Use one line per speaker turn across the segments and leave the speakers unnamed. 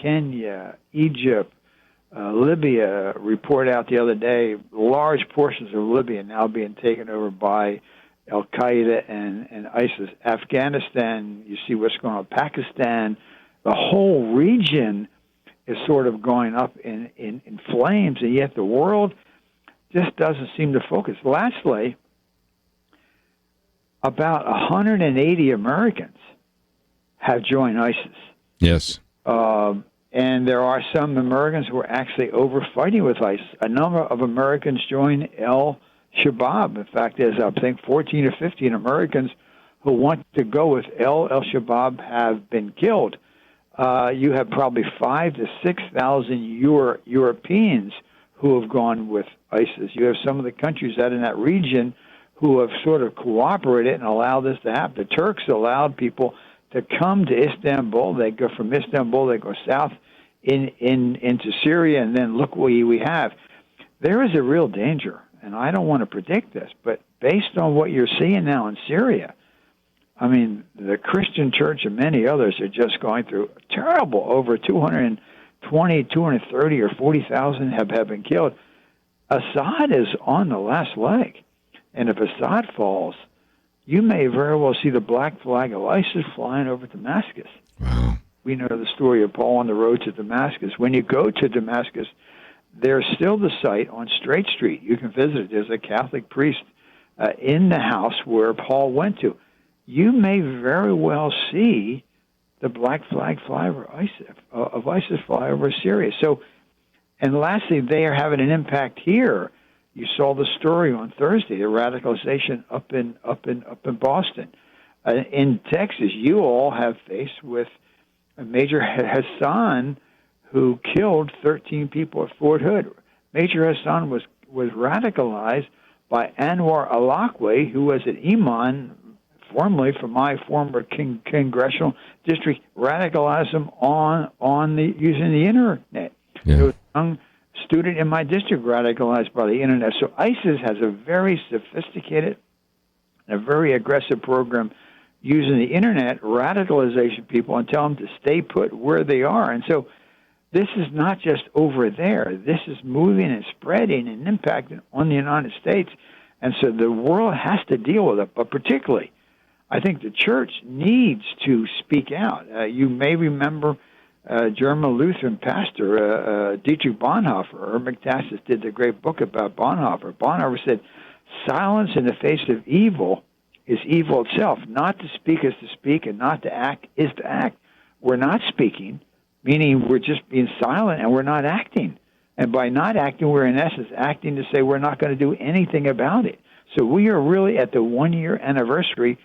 Kenya, Egypt, Libya. Report out the other day, large portions of Libya now being taken over by Al-Qaeda and ISIS. Afghanistan, you see what's going on. Pakistan, the whole region is sort of going up in flames, and yet the world just doesn't seem to focus. Lastly, about 180 Americans have joined ISIS.
Yes.
And there are some Americans who are actually over fighting with ISIS. A number of Americans joined Al-Shabaab. In fact, there's, I think, 14 or 15 Americans who want to go with Al-Shabaab have been killed. You have probably 5,000 to 6,000 Europeans who have gone with ISIS. You have some of the countries that in that region who have sort of cooperated and allowed this to happen. The Turks allowed people to come to Istanbul. They go from Istanbul, they go south into Syria, and then look what we have. There is a real danger, and I don't want to predict this, but based on what you're seeing now in Syria, I mean, the Christian church and many others are just going through terrible. Over 220, 230, or 40,000 have been killed. Assad is on the last leg, and if Assad falls, you may very well see the black flag of ISIS flying over Damascus.
Wow.
We know the story of Paul on the road to Damascus. When you go to Damascus, there's still the site on Straight Street. You can visit it. There's a Catholic priest in the house where Paul went to. You may very well see the black flag fly over ISIS fly over Syria. So, and lastly, they are having an impact here. You saw the story on Thursday, the radicalization up in Boston. In Texas, you all have faced with Major Hassan, who killed 13 people at Fort Hood. Major Hassan was radicalized by Anwar al-Awlaki, who was an imam, formerly from my former congressional district, radicalized him using the internet.
Yeah.
There was a young student in my district radicalized by the internet. So ISIS has a very sophisticated and a very aggressive program using the internet, radicalization people, and tell them to stay put where they are. And so this is not just over there. This is moving and spreading and impacting on the United States. And so the world has to deal with it. But particularly, I think the church needs to speak out. You may remember German Lutheran pastor Dietrich Bonhoeffer. Irving Tassis did the great book about Bonhoeffer. Bonhoeffer said, silence in the face of evil is evil itself. Not to speak is to speak, and not to act is to act. We're not speaking, meaning we're just being silent, and we're not acting. And by not acting, we're in essence acting to say we're not going to do anything about it. So we are really at the 1-year anniversary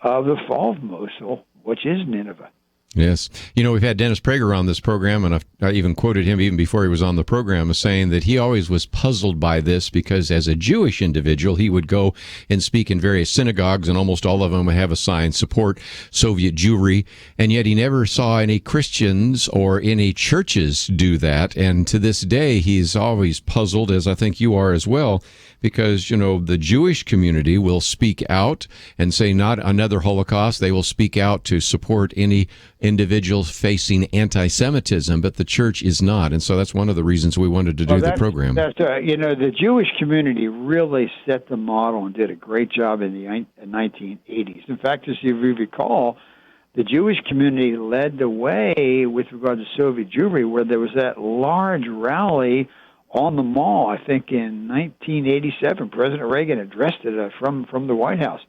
of the fall of Mosul, which is Nineveh.
Yes. You know, we've had Dennis Prager on this program, and I even quoted him even before he was on the program as saying that he always was puzzled by this because as a Jewish individual, he would go and speak in various synagogues, and almost all of them would have a sign, support Soviet Jewry, and yet he never saw any Christians or any churches do that. And to this day, he's always puzzled, as I think you are as well, because, you know, the Jewish community will speak out and say not another Holocaust. They will speak out to support any individuals facing anti-Semitism, but the church is not. And so that's one of the reasons we wanted to do the program.
You know, the Jewish community really set the model and did a great job in the 1980s. In fact, as you recall, the Jewish community led the way with regard to Soviet Jewry, where there was that large rally on the Mall. I think in 1987, President Reagan addressed it from the White House.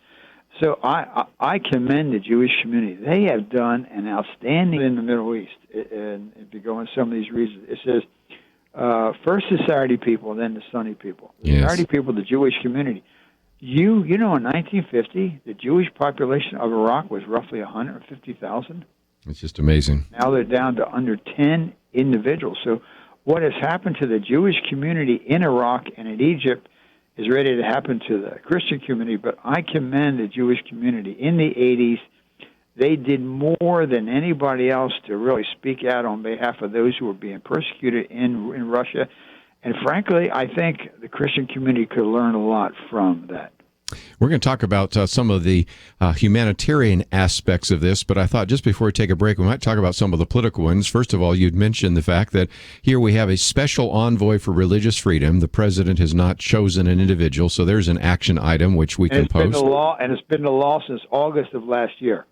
So I commend the Jewish community. They have done an outstanding in the Middle East. And if you go in some of these regions, it says first the Sephardi people, then the Sunni people. The Sephardi people, the Jewish community. You know, in 1950, the Jewish population of Iraq was roughly 150,000.
It's just amazing.
Now they're down to under 10 individuals. So what has happened to the Jewish community in Iraq and in Egypt is ready to happen to the Christian community, but I commend the Jewish community. In the 80s, they did more than anybody else to really speak out on behalf of those who were being persecuted in Russia. And frankly, I think the Christian community could learn a lot from that.
We're going to talk about some of the humanitarian aspects of this, but I thought just before we take a break, we might talk about some of the political ones. First of all, you'd mentioned the fact that here we have a special envoy for religious freedom. The president has not chosen an individual, so there's an action item which we can post.
It's been the law since August of last year.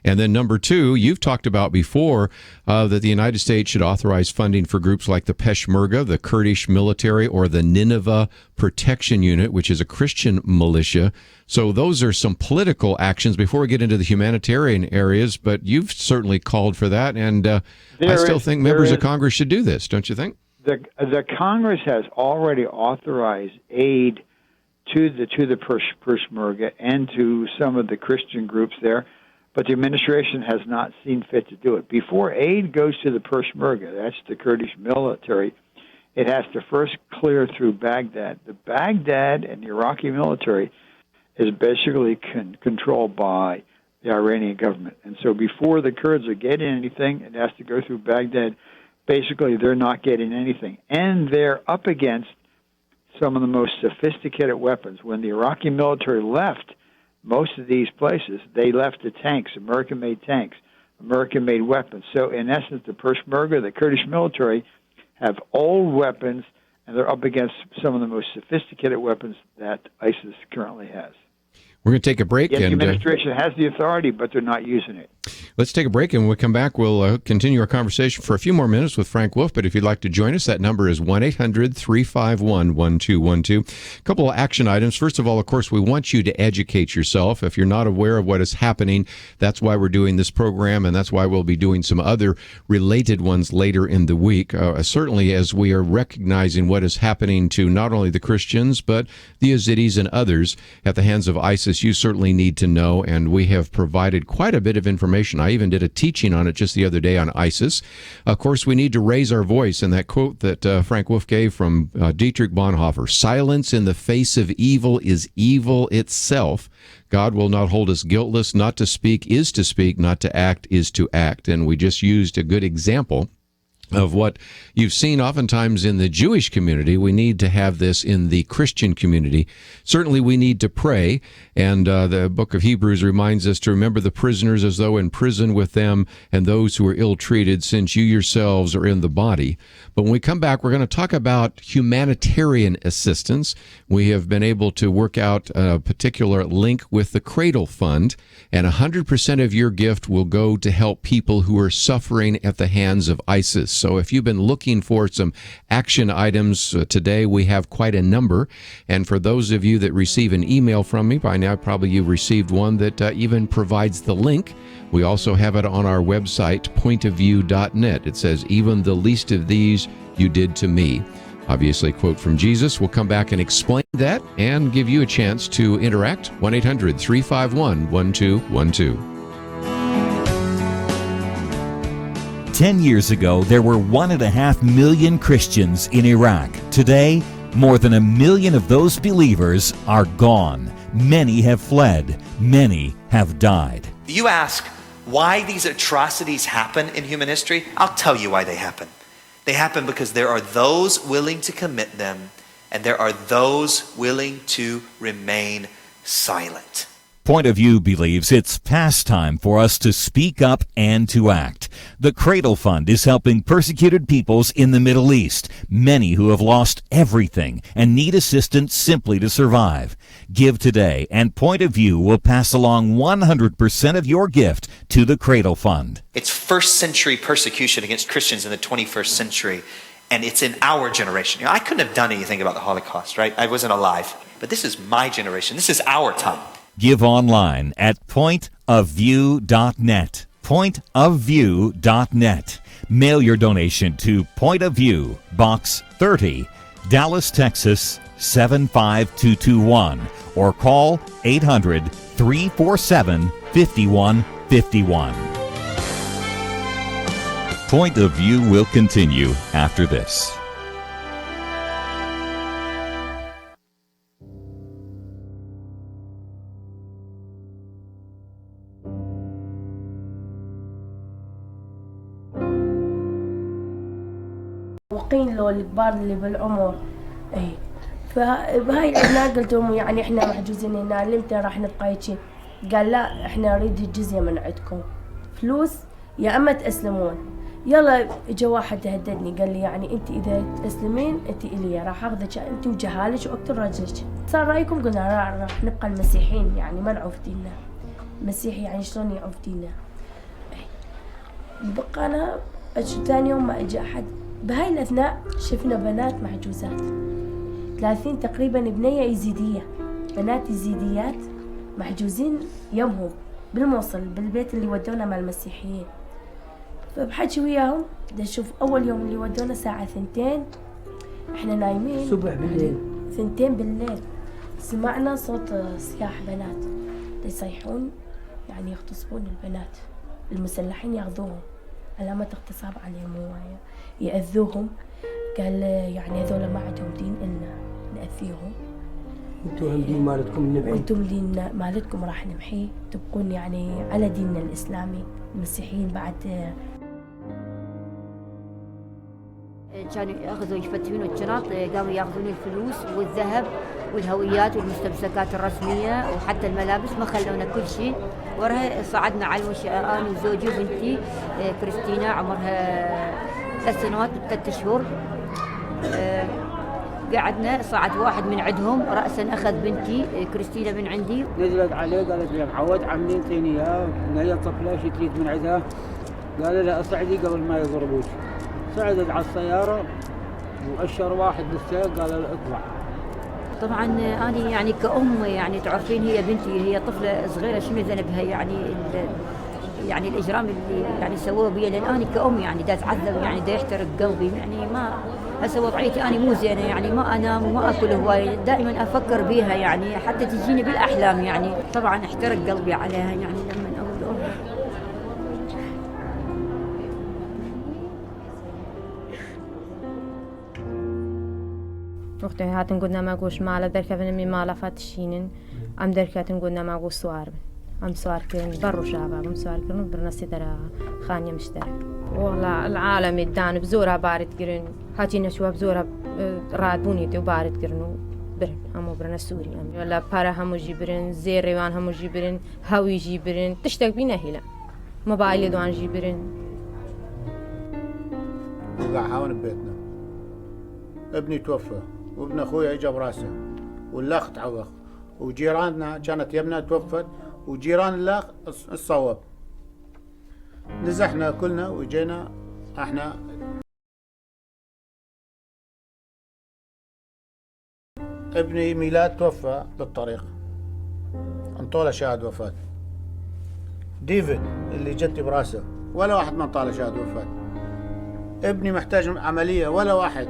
And then number two, you've talked about before that the United States should authorize funding for groups like the Peshmerga, the Kurdish military, or the Nineveh Protection Unit, which is a Christian militia. So those are some political actions before we get into the humanitarian areas, but you've certainly called for that, and I still think members of Congress should do this, don't you think?
The Congress has already authorized aid to the Peshmerga and to some of the Christian groups there, but the administration has not seen fit to do it. Before aid goes to the Peshmerga, that's the Kurdish military, it has to first clear through Baghdad. The Baghdad and the Iraqi military is basically controlled by the Iranian government. And so before the Kurds are getting anything, it has to go through Baghdad. Basically, they're not getting anything. And they're up against some of the most sophisticated weapons. When the Iraqi military left most of these places, they left the tanks, American-made tanks, American-made weapons. So, in essence, the Peshmerga, the Kurdish military, have old weapons, and they're up against some of the most sophisticated weapons that ISIS currently has.
We're going to take a break.
Yes, the administration has the authority, but they're not using it.
Let's take a break, and when we come back, we'll continue our conversation for a few more minutes with Frank Wolf. But if you'd like to join us, that number is 1-800-351-1212. A couple of action items. First of all, of course, we want you to educate yourself. If you're not aware of what is happening, that's why we're doing this program, and that's why we'll be doing some other related ones later in the week. Certainly, as we are recognizing what is happening to not only the Christians, but the Yazidis and others at the hands of ISIS, you certainly need to know, and we have provided quite a bit of information. I even did a teaching on it just the other day on ISIS. Of course, we need to raise our voice, and that quote that Frank Wolf gave from Dietrich Bonhoeffer, "Silence in the face of evil is evil itself. God will not hold us guiltless. Not to speak is to speak. Not to act is to act." And we just used a good example of what you've seen oftentimes in the Jewish community. We need to have this in the Christian community. Certainly we need to pray, and the book of Hebrews reminds us to remember the prisoners as though in prison with them, and those who are ill-treated, since you yourselves are in the body. But when we come back, we're going to talk about humanitarian assistance. We have been able to work out a particular link with the Cradle Fund, and 100% of your gift will go to help people who are suffering at the hands of ISIS. So if you've been looking for some action items today, we have quite a number. And for those of you that receive an email from me, by now probably you've received one that even provides the link. We also have it on our website, pointofview.net. It says, "Even the least of these you did to me." Obviously, a quote from Jesus. We'll come back and explain that and give you a chance to interact. 1-800-351-1212.
10 years ago, there were 1.5 million Christians in Iraq. Today, more than 1 million of those believers are gone. Many have fled. Many have died.
You ask why these atrocities happen in human history? I'll tell you why they happen. They happen because there are those willing to commit them, and there are those willing to remain silent.
Point of View believes it's past time for us to speak up and to act. The Cradle Fund is helping persecuted peoples in the Middle East, many who have lost everything and need assistance simply to survive. Give today, and Point of View will pass along 100% of your gift to the Cradle Fund.
It's first century persecution against Christians in the 21st century, and it's in our generation. You know, I couldn't have done anything about the Holocaust, right? I wasn't alive. But this is my generation. This is our time.
Give online at pointofview.net. Pointofview.net. Mail your donation to Point of View, Box 30, Dallas, Texas 75221, or call 800-347-5151. Point of View will continue after this.
وقيل له الكبار اللي بالعمر فهاي الأبناء قلت لهم يعني إحنا محجوزين هنا، لمتى راح نبقى هيجي؟ قال لا إحنا نريد الجزية من عندكم، فلوس يا أما تأسلمون. يلا اجى واحد هددني قال لي يعني انت اذا تسلمين انت الي راح اخذك انت وجهالك واقتل رجلك. صار رايكم؟ قلنا راح نبقى المسيحيين يعني ما نعوف ديننا. مسيحي يعني شلون يعوف ديننا؟ بقى انا ثاني يوم ما اجى احد. بهاي الاثناء شفنا بنات محجوزات 30 تقريبا بنيه يزيديه، بنات يزيديات محجوزين يمهم بالموصل بالبيت اللي ودونا مع المسيحيين. فبحكي وياهم دا نشوف أول يوم اللي ودونا الساعة 2 إحنا نايمين
صبح بالليل
2 بالليل سمعنا صوت صياح بنات يصيحون يعني يغتصبون البنات، المسلحين ياخذوهم علامة اغتصاب عليهم يأذوهم. قال يعني هذول ما عندهم دين إلا نأذيهم،
انتم هم دين مالتكم نمحي
وانتم دين مالتكم راح نمحيه، تبقون يعني على ديننا الإسلامي. المسيحيين بعد
كانوا ياخذون يفتشون الشنط، قاموا ياخذون الفلوس والذهب والهويات والمستمسكات الرسميه وحتى الملابس، ما خلونا كل شيء. وراها صعدنا على الوش انا وزوجي وبنتي كريستينا عمرها 3 سنوات و3 شهور. قعدنا صعد واحد من عندهم راسا اخذ بنتي كريستينا من عندي،
نزلت عليه قالت لي معود عمي اعطيني اياه، هي طفله شو تريد من عندها؟ قال لها اصعدي قبل ما يضربوك. صعدت على السياره واشر واحد بالسيارة قال له اطلع.
طبعا انا يعني كأم يعني تعرفين هي بنتي هي طفله صغيره شنو ذنبها يعني الاجرام اللي يعني سووه بي، لان انا كأم يعني دا اتعذب يعني دا يحترق قلبي يعني ما هسه وضعيتي انا مو زينه يعني ما انام وما اكل هواي، دائما افكر بيها يعني حتى تجيني بالاحلام يعني طبعا احترق قلبي عليها يعني لما اقول
وقتی هاتن قلنا ما قوش مالا دركا بنمي مالا فاتشينن ام دركاتن قلنا ما قوش سوار ام سوار كن برو شباب ام سوار كن برنسي درا خانية مشترك. والله العالم الدان بزورها بارد قرن هاتينا شو بزورها رادبوني تو بارد قرنو برن همو برن سوري ام ولا بارا همو جبرن زير ريوان همو جبرن هاوي جبرن تشتاق بينا هلا موبايل دوان جبرن.
وقع ببيتنا ابني توفى وابن اخوي اجى براسه والاخ تعوق وجيراننا كانت يمنا توفت وجيران الاخ الصوب. نزحنا كلنا وجينا احنا. ابني ميلاد توفى بالطريق انطوله شهادة وفاة. ديفيد اللي جتي براسه ولا واحد ما انطاله شهادة وفاة. ابني محتاج عملية ولا واحد.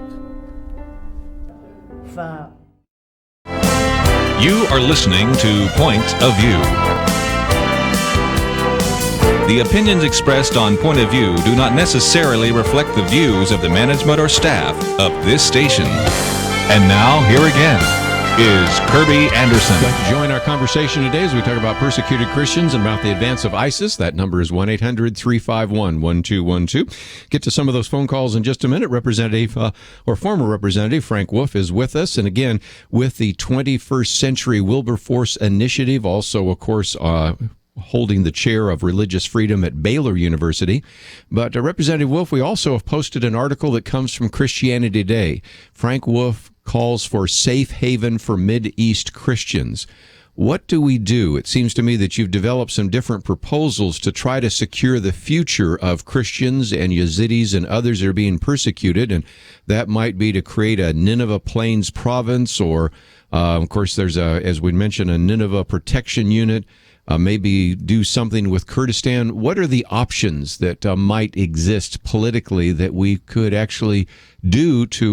You are listening to Point of View. The opinions expressed on Point of View do not necessarily reflect the views of the management or staff of this station. And now, here again, is Kirby Anderson.
I'd like to join our conversation today as we talk about persecuted Christians and about the advance of ISIS. That number is 1-800-351-1212. Get to some of those phone calls in just a minute. Representative or former Representative Frank Wolf is with us. And again, with the 21st Century Wilberforce Initiative, also, of course, holding the chair of religious freedom at Baylor University. But Representative Wolf, we also have posted an article that comes from Christianity Today. Frank Wolf calls for safe haven for Mideast Christians. What do we do? It seems to me that you've developed some different proposals to try to secure the future of Christians and Yazidis and others that are being persecuted, and that might be to create a Nineveh Plains province, or, of course, there's, as we mentioned, a Nineveh protection unit. Maybe do something with Kurdistan. What are the options that might exist politically that we could actually do to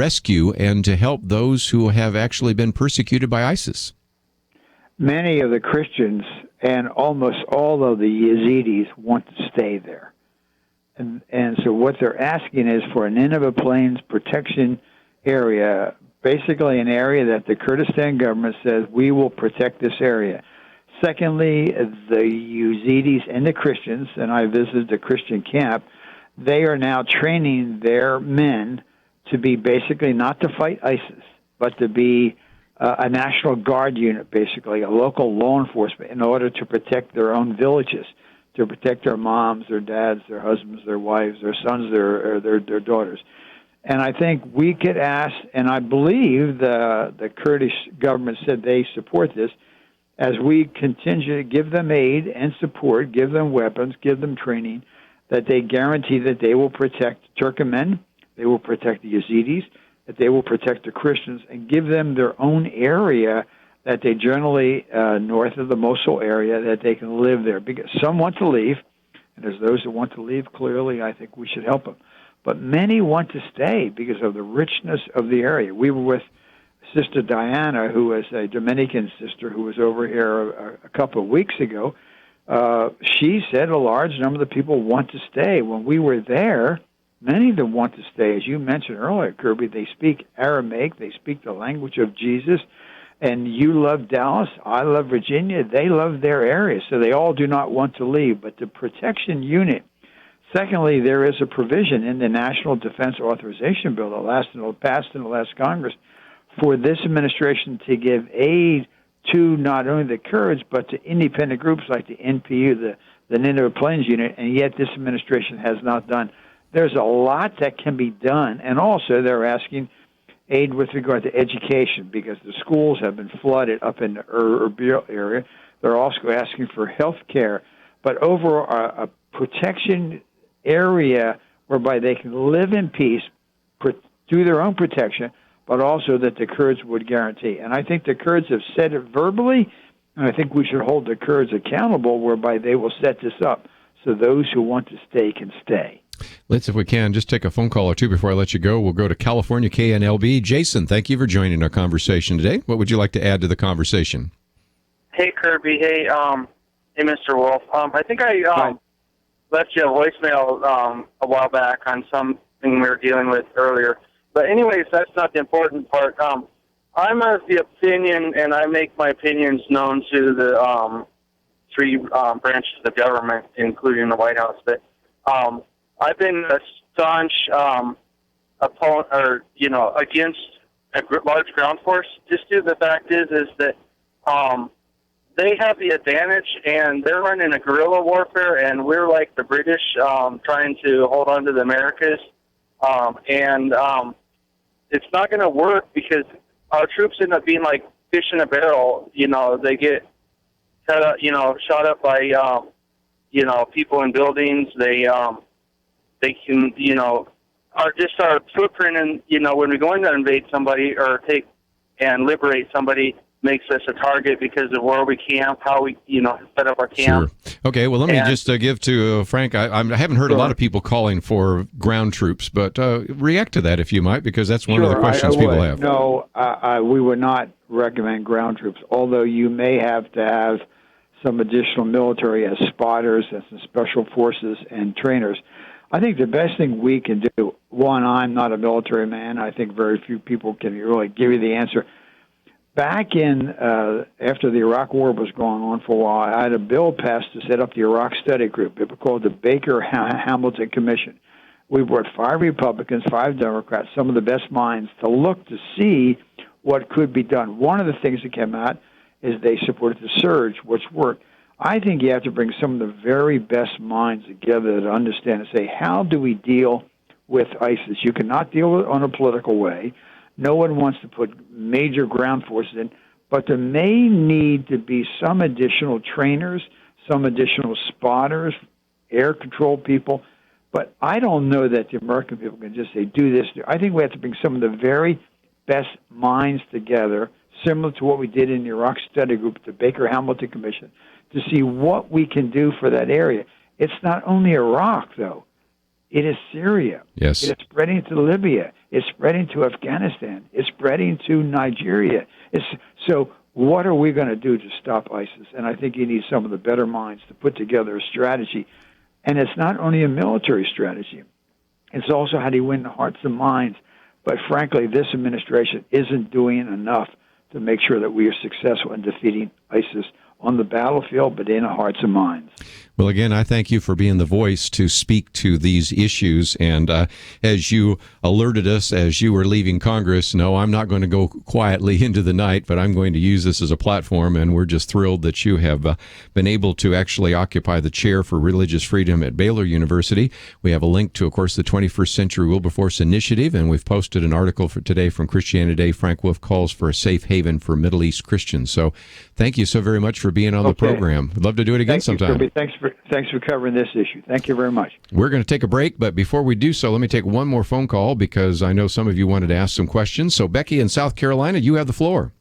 rescue and to help those who have actually been persecuted by ISIS?
Many of the Christians and almost all of the Yazidis want to stay there. And so what they're asking is for a Nineveh Plains protection area, basically an area that the Kurdistan government says, we will protect this area. Secondly, the Yazidis and the Christians, and I visited the Christian camp, they are now training their men to be basically not to fight ISIS, but to be a National Guard unit, basically, a local law enforcement, in order to protect their own villages, to protect their moms, their dads, their husbands, their wives, their sons, their daughters. And I think we could ask, and I believe the Kurdish government said they support this, as we continue to give them aid and support, give them weapons, give them training, that they guarantee that they will protect Turkmen, they will protect the Yazidis, that they will protect the Christians, and give them their own area that they generally, north of the Mosul area, that they can live there. Because some want to leave, and there's those that want to leave, clearly I think we should help them. But many want to stay because of the richness of the area. We were with Sister Diana, who is a Dominican sister who was over here a couple of weeks ago. She said a large number of the people want to stay. When we were there, many of them want to stay. As you mentioned earlier, Kirby, they speak Aramaic. They speak the language of Jesus. And you love Dallas. I love Virginia. They love their area. So they all do not want to leave. But the protection unit, secondly, there is a provision in the National Defense Authorization Bill that passed in the last Congress for this administration to give aid to not only the Kurds, but to independent groups like the NPU, the Nineveh Plains Unit, and yet this administration has not done. There's a lot that can be done, and also they're asking aid with regard to education because the schools have been flooded up in the Erbil area. They're also asking for health care, but over a protection area whereby they can live in peace, do their own protection, but also that the Kurds would guarantee. And I think the Kurds have said it verbally, and I think we should hold the Kurds accountable whereby they will set this up so those who want to stay can stay.
Let's, if we can, just take a phone call or two before I let you go. We'll go to California, KNLB. Jason, thank you for joining our conversation today. What would you like to add to the conversation?
Hey, Kirby. Hey, Mr. Wolf. I think I left you a voicemail a while back on something we were dealing with earlier. But anyways, that's not the important part. I'm of the opinion, and I make my opinions known to the three branches of government, including the White House, that I've been a staunch opponent, or against a large ground force. Just due to the fact is that they have the advantage, and they're running a guerrilla warfare, and we're like the British trying to hold on to the Americas, and it's not going to work because our troops end up being like fish in a barrel. They get shot up by people in buildings. They can our footprint, and when we go in there and invade somebody or take and liberate somebody, makes us a target because of where we camp, how we set up our camp.
Sure. Okay, well, let me just give to Frank. I haven't heard a lot of people calling for ground troops, but react to that if you might, because that's one of the questions people have.
No, we would not recommend ground troops, although you may have to have some additional military as spotters and some special forces and trainers. I think the best thing we can do, one, I'm not a military man. I think very few people can really give you the answer. Back in, after the Iraq War was going on for a while, I had a bill passed to set up the Iraq Study Group. It was called the Baker-Hamilton Commission. We brought 5 Republicans, 5 Democrats, some of the best minds, to look to see what could be done. One of the things that came out is they supported the surge, which worked. I think you have to bring some of the very best minds together to understand and say, how do we deal with ISIS? You cannot deal with it on a political way. No one wants to put major ground forces in, but there may need to be some additional trainers, some additional spotters, air control people. But I don't know that the American people can just say, do this. I think we have to bring some of the very best minds together, similar to what we did in the Iraq Study Group, the Baker-Hamilton Commission, to see what we can do for that area. It's not only Iraq, though. It is Syria.
Yes.
It is spreading to Libya. It's spreading to Afghanistan. It's spreading to Nigeria. So what are we going to do to stop ISIS? And I think you need some of the better minds to put together a strategy. And it's not only a military strategy. It's also how do you win the hearts and minds. But frankly, this administration isn't doing enough to make sure that we are successful in defeating ISIS on the battlefield, but in our hearts and minds.
Well, again, I thank you for being the voice to speak to these issues. And as you alerted us as you were leaving Congress, no, I'm not going to go quietly into the night, but I'm going to use this as a platform. And we're just thrilled that you have been able to actually occupy the chair for religious freedom at Baylor University. We have a link to, of course, the 21st Century Wilberforce Initiative, and we've posted an article for today from Christianity Today. Frank Wolf calls for a safe haven for Middle East Christians. So thank you so very much for being on the program. I'd love to do it again sometime.
Thanks for covering this issue. Thank you very much.
We're going to take a break, but before we do so, let me take one more phone call because I know some of you wanted to ask some questions. So, Becky in South Carolina, you have the floor.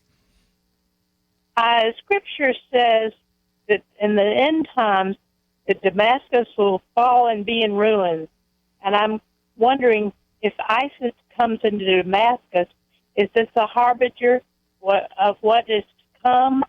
Scripture says that in the end times, that Damascus will fall and be in ruins. And I'm wondering if ISIS comes into Damascus, is this a harbinger of what is to come?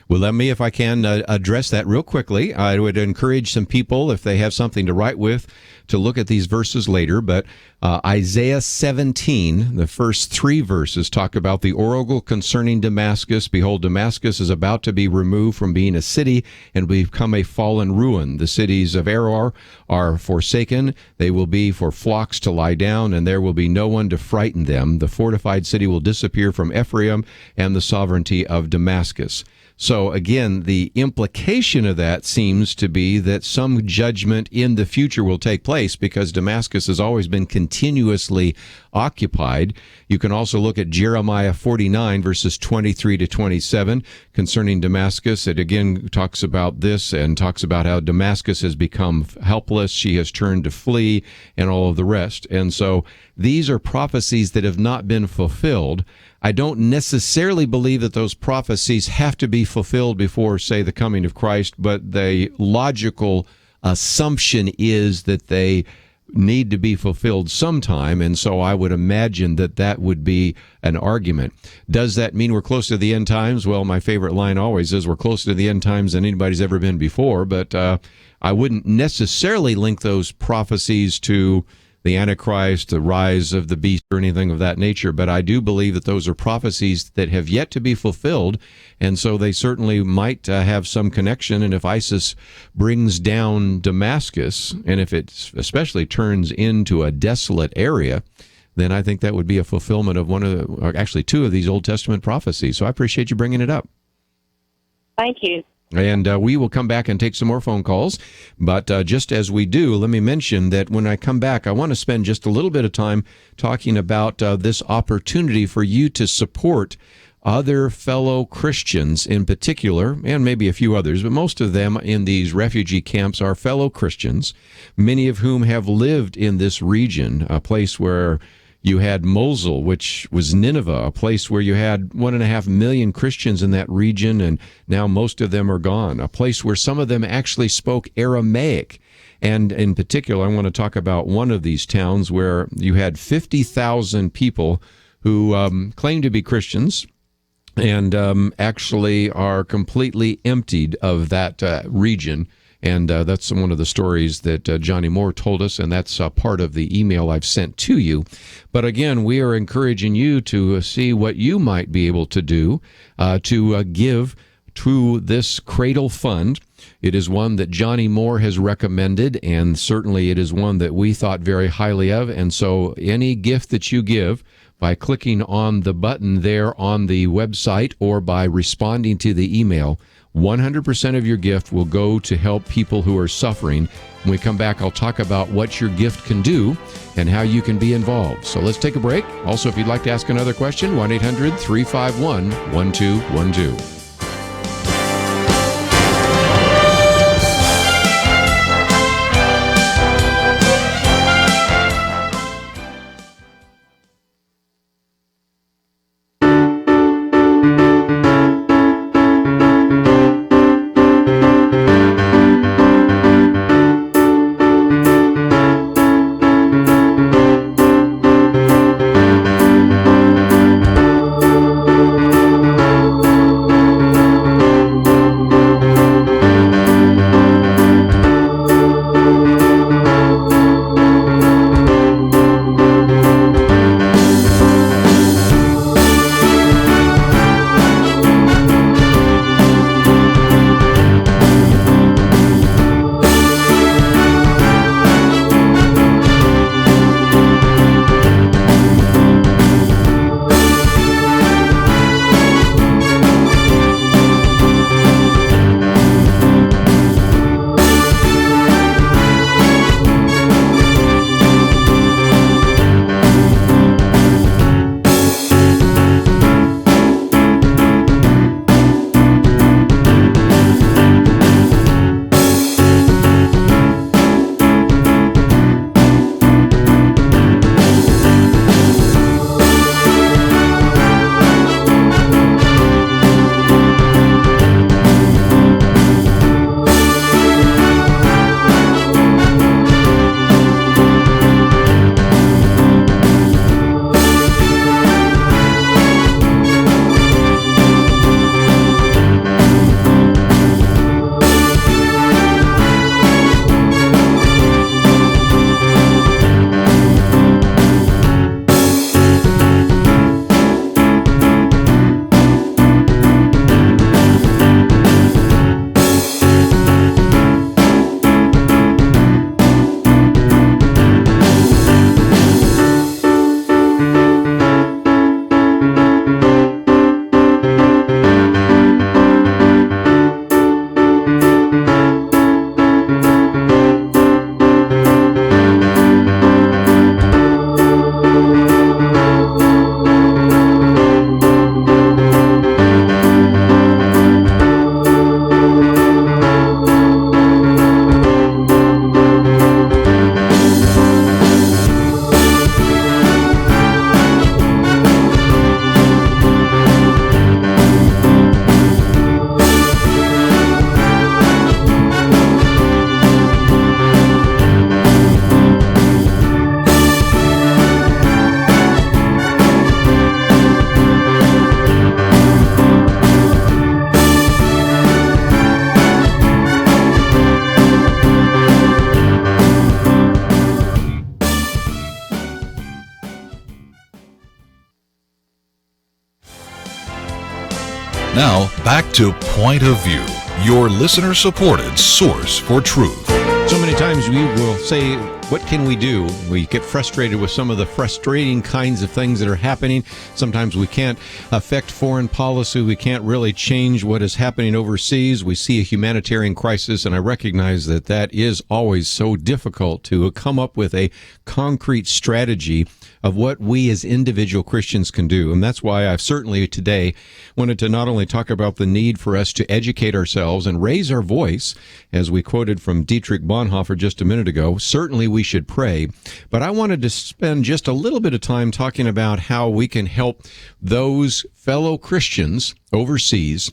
Well, let me, if I can, address that real quickly. I would encourage some people, if they have something to write with, to look at these verses later. But Isaiah 17, the first 3 verses, talk about the oracle concerning Damascus. Behold, Damascus is about to be removed from being a city and become a fallen ruin. The cities of Arar are forsaken. They will be for flocks to lie down, and there will be no one to frighten them. The fortified city will disappear from Ephraim and the sovereignty of Damascus. So again, the implication of that seems to be that some judgment in the future will take place because Damascus has always been continuously occupied. You can also look at Jeremiah 49, verses 23 to 27 concerning Damascus. It again talks about this and talks about how Damascus has become helpless. She has turned to flee and all of the rest. And so these are prophecies that have not been fulfilled. I don't necessarily believe that those prophecies have to be fulfilled before, say, the coming of Christ, but the logical assumption is that they need to be fulfilled sometime, and so I would imagine that that would be an argument. Does that mean we're close to the end times? Well, my favorite line always is we're closer to the end times than anybody's ever been before, but I wouldn't necessarily link those prophecies to the Antichrist, the rise of the beast, or anything of that nature. But I do believe that those are prophecies that have yet to be fulfilled, and so they certainly might have some connection. And if ISIS brings down Damascus, and if it especially turns into a desolate area, then I think that would be a fulfillment of one of the, or actually 2 of these Old Testament prophecies. So I appreciate you bringing it up.
Thank you.
And we will come back and take some more phone calls. But just as we do, let me mention that when I come back, I want to spend just a little bit of time talking about this opportunity for you to support other fellow Christians in particular, and maybe a few others, but most of them in these refugee camps are fellow Christians, many of whom have lived in this region, a place where you had Mosul, which was Nineveh, a place where you had 1.5 million Christians in that region, and now most of them are gone. A place where some of them actually spoke Aramaic. And in particular, I want to talk about one of these towns where you had 50,000 people who claim to be Christians and actually are completely emptied of that region. And that's one of the stories that Johnny Moore told us, and that's part of the email I've sent to you. But again, we are encouraging you to see what you might be able to do to give to this Cradle Fund. It is one that Johnny Moore has recommended, and certainly it is one that we thought very highly of. And so any gift that you give, by clicking on the button there on the website or by responding to the email, 100% of your gift will go to help people who are suffering. When we come back, I'll talk about what your gift can do and how you can be involved. So let's take a break. Also, if you'd like to ask another question, 1-800-351-1212.
Now, back to Point of View, your listener-supported source for truth.
So many times we will say, what can we do? We get frustrated with some of the frustrating kinds of things that are happening. Sometimes we can't affect foreign policy. We can't really change what is happening overseas. We see a humanitarian crisis, and I recognize that that is always so difficult to come up with a concrete strategy of what we as individual Christians can do. And that's why I've certainly today wanted to not only talk about the need for us to educate ourselves and raise our voice, as we quoted from Dietrich Bonhoeffer just a minute ago. Certainly we should pray, but I wanted to spend just a little bit of time talking about how we can help those fellow Christians overseas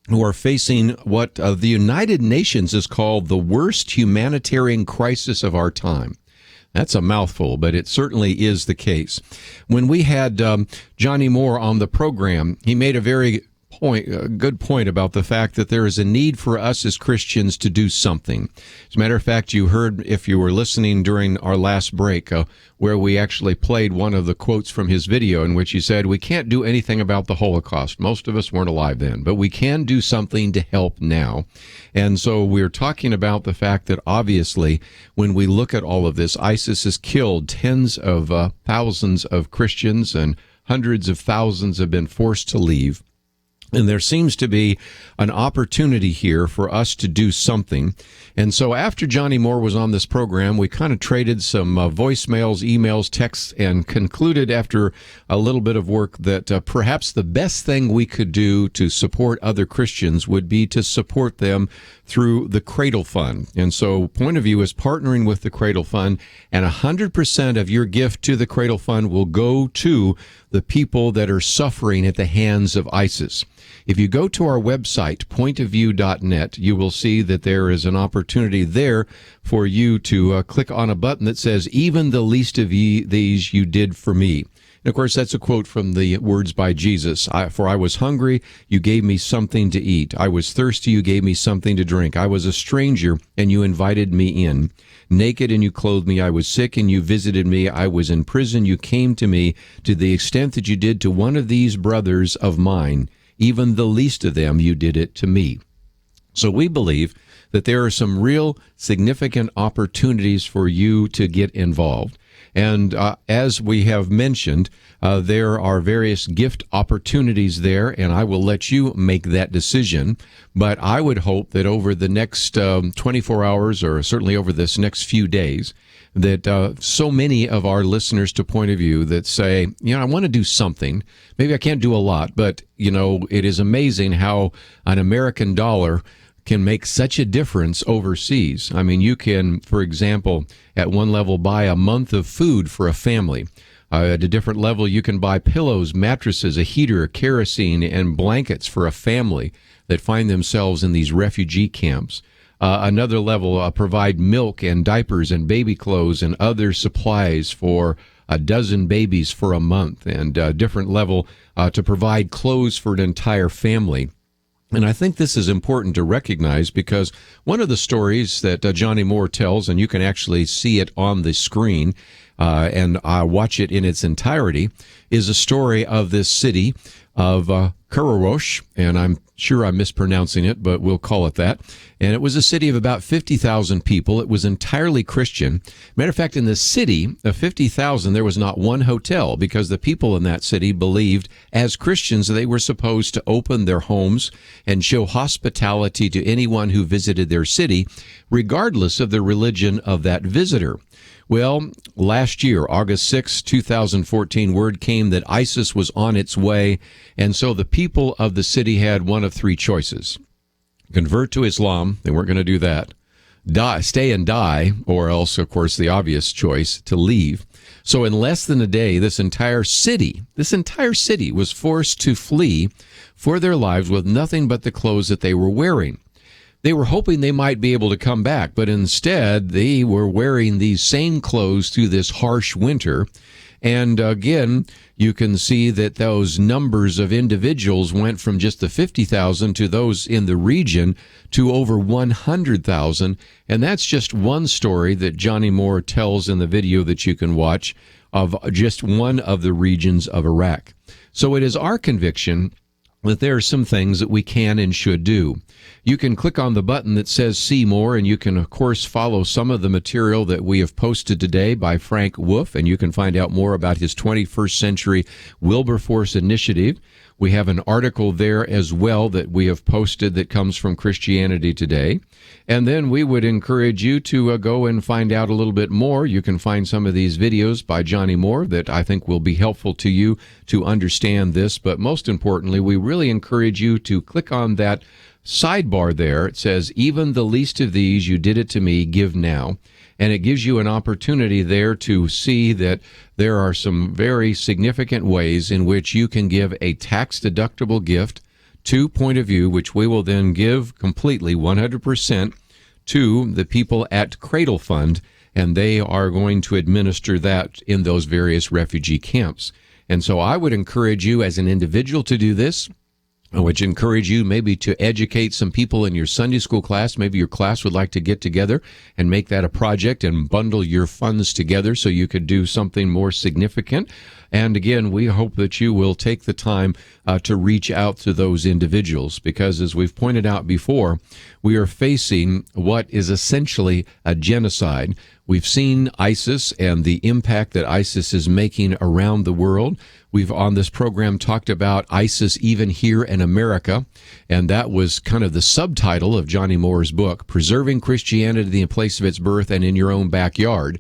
who are facing what the United Nations has called the worst humanitarian crisis of our time. That's a mouthful, but it certainly is the case. When we had Johnny Moore on the program, he made a good point about the fact that there is a need for us as Christians to do something. As a matter of fact, you heard, if you were listening during our last break, where we actually played one of the quotes from his video in which he said, we can't do anything about the Holocaust. Most of us weren't alive then, but we can do something to help now. And so we're talking about the fact that obviously when we look at all of this, ISIS has killed tens of thousands of Christians and hundreds of thousands have been forced to leave. And there seems to be an opportunity here for us to do something. And so after Johnny Moore was on this program, we kind of traded some voicemails, emails, texts, and concluded after a little bit of work that perhaps the best thing we could do to support other Christians would be to support them through the Cradle Fund. And so Point of View is partnering with the Cradle Fund, and 100% of your gift to the Cradle Fund will go to the people that are suffering at the hands of ISIS. If you go to our website, pointofview.net, you will see that there is an opportunity there for you to click on a button that says, even the least of these you did for me. And of course, that's a quote from the words by Jesus. For I was hungry, you gave me something to eat. I was thirsty, you gave me something to drink. I was a stranger, and you invited me in. Naked, and you clothed me. I was sick, and you visited me. I was in prison, you came to me. To the extent that you did to one of these brothers of mine, even the least of them, you did it to me. So we believe that there are some real significant opportunities for you to get involved. And as we have mentioned, there are various gift opportunities there, and I will let you make that decision. But I would hope that over the next 24 hours, or certainly over this next few days, that so many of our listeners to Point of View that say, I want to do something. Maybe I can't do a lot, but, it is amazing how an American dollar can make such a difference overseas. I mean, you can, for example, at one level buy a month of food for a family. At a different level, you can buy pillows, mattresses, a heater, kerosene, and blankets for a family that find themselves in these refugee camps. Another level, provide milk and diapers and baby clothes and other supplies for a dozen babies for a month. And a different level, to provide clothes for an entire family. And I think this is important to recognize because one of the stories that Johnny Moore tells, and you can actually see it on the screen and watch it in its entirety, is a story of this city of Kararosh, and I'm sure I'm mispronouncing it, but we'll call it that. And it was a city of about 50,000 people. It was entirely Christian. Matter of fact, in the city of 50,000, there was not one hotel because the people in that city believed as Christians they were supposed to open their homes and show hospitality to anyone who visited their city, regardless of the religion of that visitor. Well, last year, August 6, 2014, word came that ISIS was on its way, and so the people of the city had one of three choices. Convert to Islam, they weren't going to do that. Stay and die, or else, of course, the obvious choice, to leave. So in less than a day, this entire city was forced to flee for their lives with nothing but the clothes that they were wearing. They were hoping they might be able to come back, but instead they were wearing these same clothes through this harsh winter. And again, you can see that those numbers of individuals went from just the 50,000 to those in the region to over 100,000. And that's just one story that Johnny Moore tells in the video that you can watch of just one of the regions of Iraq. So it is our conviction that there are some things that we can and should do. You can click on the button that says See More, and you can, of course, follow some of the material that we have posted today by Frank Wolf, and you can find out more about his 21st Century Wilberforce Initiative. We have an article there as well that we have posted that comes from Christianity Today. And then we would encourage you to go and find out a little bit more. You can find some of these videos by Johnny Moore that I think will be helpful to you to understand this. But most importantly, we really encourage you to click on that sidebar there. It says, even the least of these, you did it to me, give now. And it gives you an opportunity there to see that there are some very significant ways in which you can give a tax-deductible gift to Point of View, which we will then give completely 100% to the people at Cradle Fund, and they are going to administer that in those various refugee camps. And so I would encourage you as an individual to do this. I would encourage you maybe to educate some people in your Sunday school class. Maybe your class would like to get together and make that a project and bundle your funds together so you could do something more significant. And again, we hope that you will take the time to reach out to those individuals, because as we've pointed out before, we are facing what is essentially a genocide. We've seen ISIS and the impact that ISIS is making around the world. We've on this program talked about ISIS even here in America, and that was kind of the subtitle of Johnny Moore's book, Preserving Christianity in Place of Its Birth and in Your Own Backyard.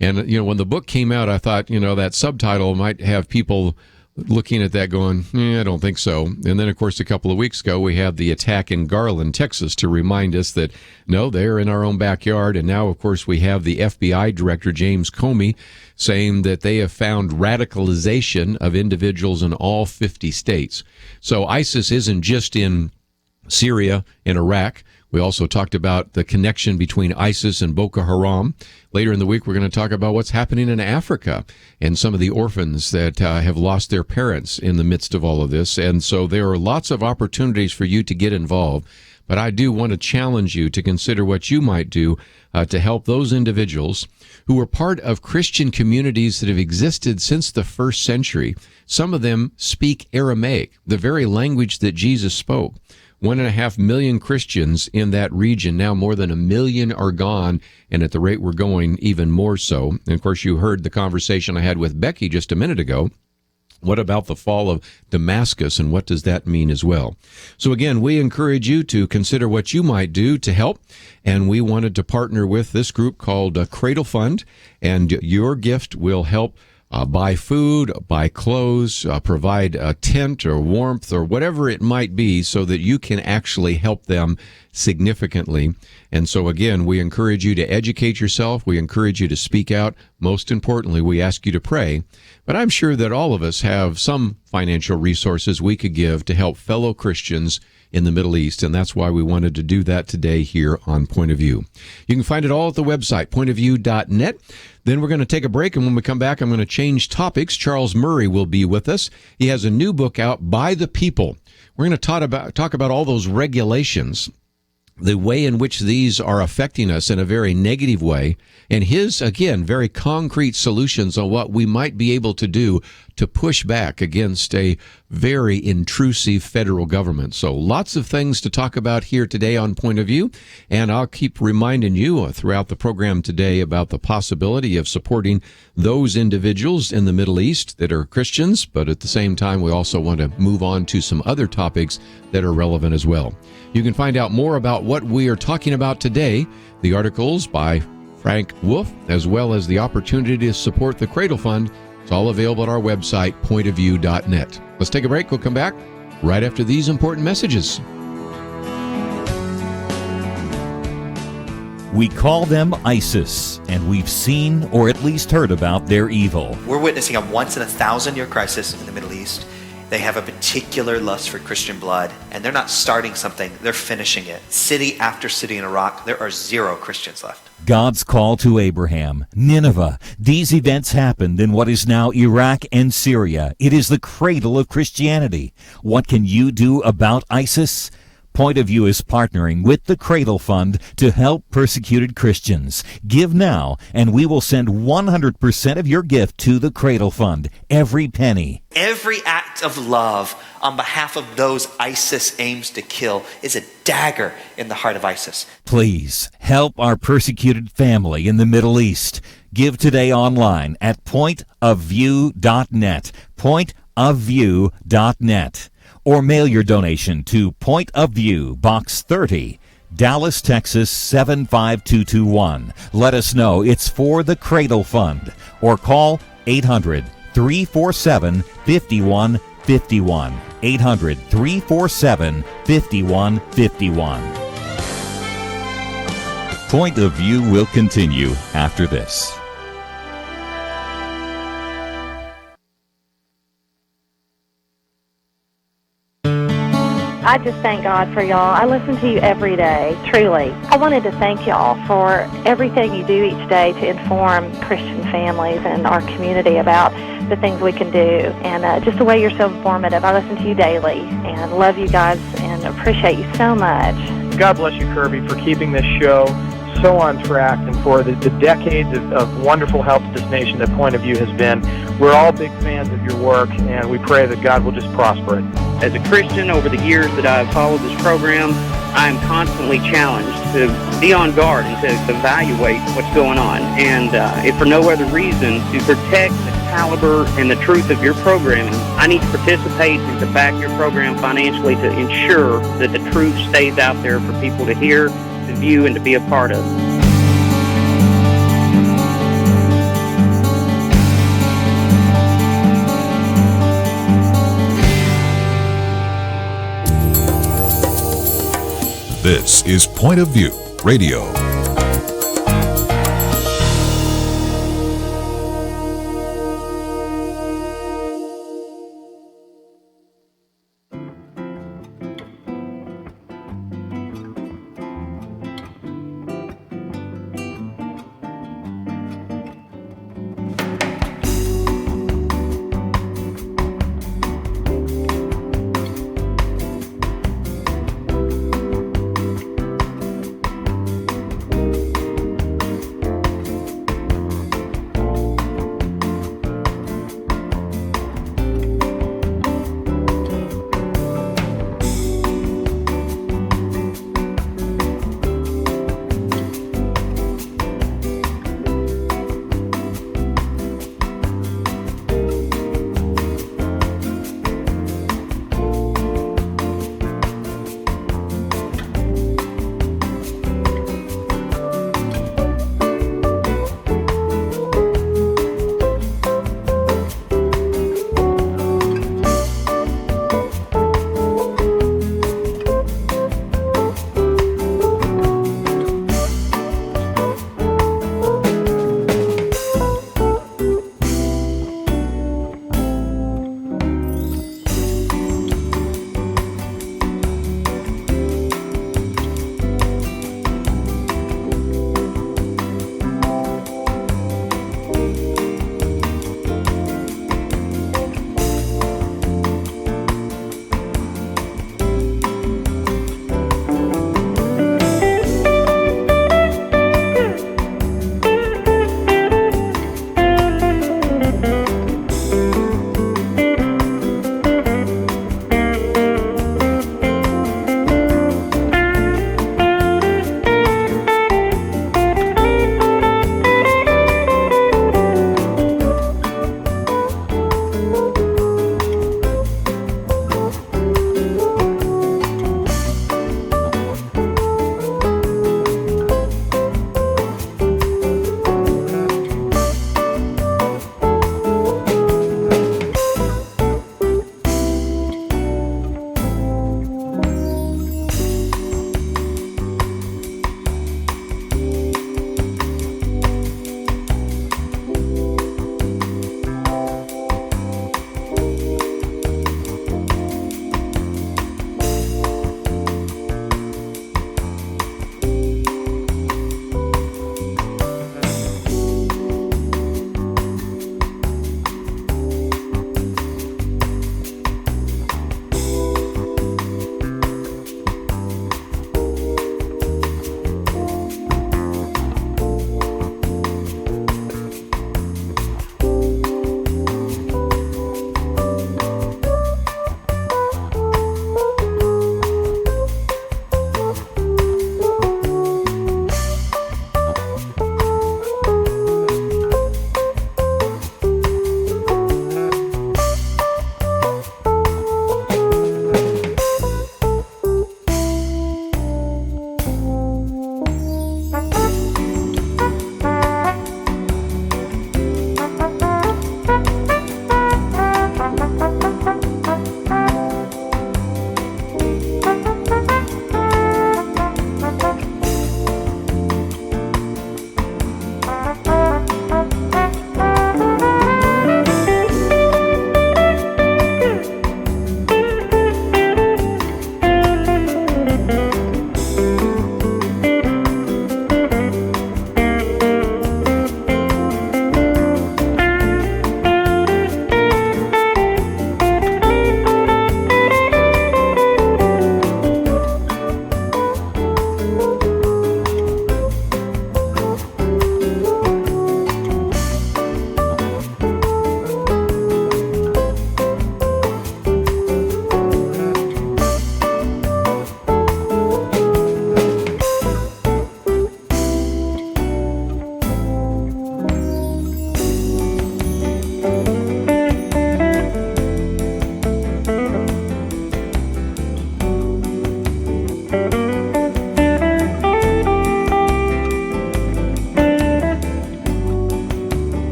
And, you know, when the book came out, I thought, you know, that subtitle might have people looking at that going, I don't think so. And then, of course, a couple of weeks ago, we had the attack in Garland, Texas, to remind us that, no, they're in our own backyard. And now, of course, we have the FBI Director, James Comey, saying that they have found radicalization of individuals in all 50 states. So ISIS isn't just in Syria and Iraq. We also talked about the connection between ISIS and Boko Haram. Later in the week, we're going to talk about what's happening in Africa and some of the orphans that have lost their parents in the midst of all of this. And so there are lots of opportunities for you to get involved. But I do want to challenge you to consider what you might do to help those individuals who are part of Christian communities that have existed since the first century. Some of them speak Aramaic, the very language that Jesus spoke. 1.5 million Christians in that region. Now more than 1 million are gone, and at the rate we're going, even more so. And of course, you heard the conversation I had with Becky just a minute ago. What about the fall of Damascus, and what does that mean as well? So again, we encourage you to consider what you might do to help, and we wanted to partner with this group called Cradle Fund, and your gift will help buy food, buy clothes, provide a tent or warmth or whatever it might be so that you can actually help them significantly. And so again, we encourage you to educate yourself. We encourage you to speak out. Most importantly, we ask you to pray. But I'm sure that all of us have some financial resources we could give to help fellow Christians in the Middle East, and that's why we wanted to do that today here on Point of View. You can find it all at the website, pointofview.net. Then we're going to take a break, and when we come back, I'm going to change topics. Charles Murray will be with us. He has a new book out, By the People. We're going to talk about all those regulations, the way in which these are affecting us in a very negative way, and his, again, very concrete solutions on what we might be able to do to push back against a very intrusive federal government. So lots of things to talk about here today on Point of View, and I'll keep reminding you throughout the program today about the possibility of supporting those individuals in the Middle East that are Christians, but at the same time, we also want to move on to some other topics that are relevant as well. You can find out more about what we are talking about today, the articles by Frank Wolf, as well as the opportunity to support the Cradle Fund. It's all available at our website, pointofview.net. Let's take a break. We'll come back right after these important messages.
We call them ISIS, and we've seen or at least heard about their evil.
We're witnessing a once-in-a-thousand-year crisis in the Middle East. They have a particular lust for Christian blood, and they're not starting something, they're finishing it. City after city in Iraq, there are 0 Christians left.
God's call to Abraham, Nineveh. These events happened in what is now Iraq and Syria. It is the cradle of Christianity. What can you do about ISIS? Point of View is partnering with the Cradle Fund to help persecuted Christians. Give now, and we will send 100% of your gift to the Cradle Fund, every penny.
Every act of love on behalf of those ISIS aims to kill is a dagger in the heart of ISIS.
Please help our persecuted family in the Middle East. Give today online at pointofview.net, pointofview.net, or mail your donation to Point of View, Box 30, Dallas, Texas 75221. Let us know it's for the Cradle Fund, or call 800-347-5151. 800-347-5151.
Point of View will continue after this.
I just thank God for y'all. I listen to you every day, truly. I wanted to thank y'all for everything you do each day to inform Christian families and our community about the things we can do, and just the way you're so informative. I listen to you daily and love you guys and appreciate you so much.
God bless you, Kirby, for keeping this show so on track and for the decades of wonderful help to this nation that Point of View has been. We're all big fans of your work, and we pray that God will just prosper it.
As a Christian, over the years that I've followed this program, I am constantly challenged to be on guard and to evaluate what's going on. And if for no other reason, to protect the caliber and the truth of your programming, I need to participate and to back your program financially to ensure that the truth stays out there for people to hear, to view, and to be a part of.
This is Point of View Radio.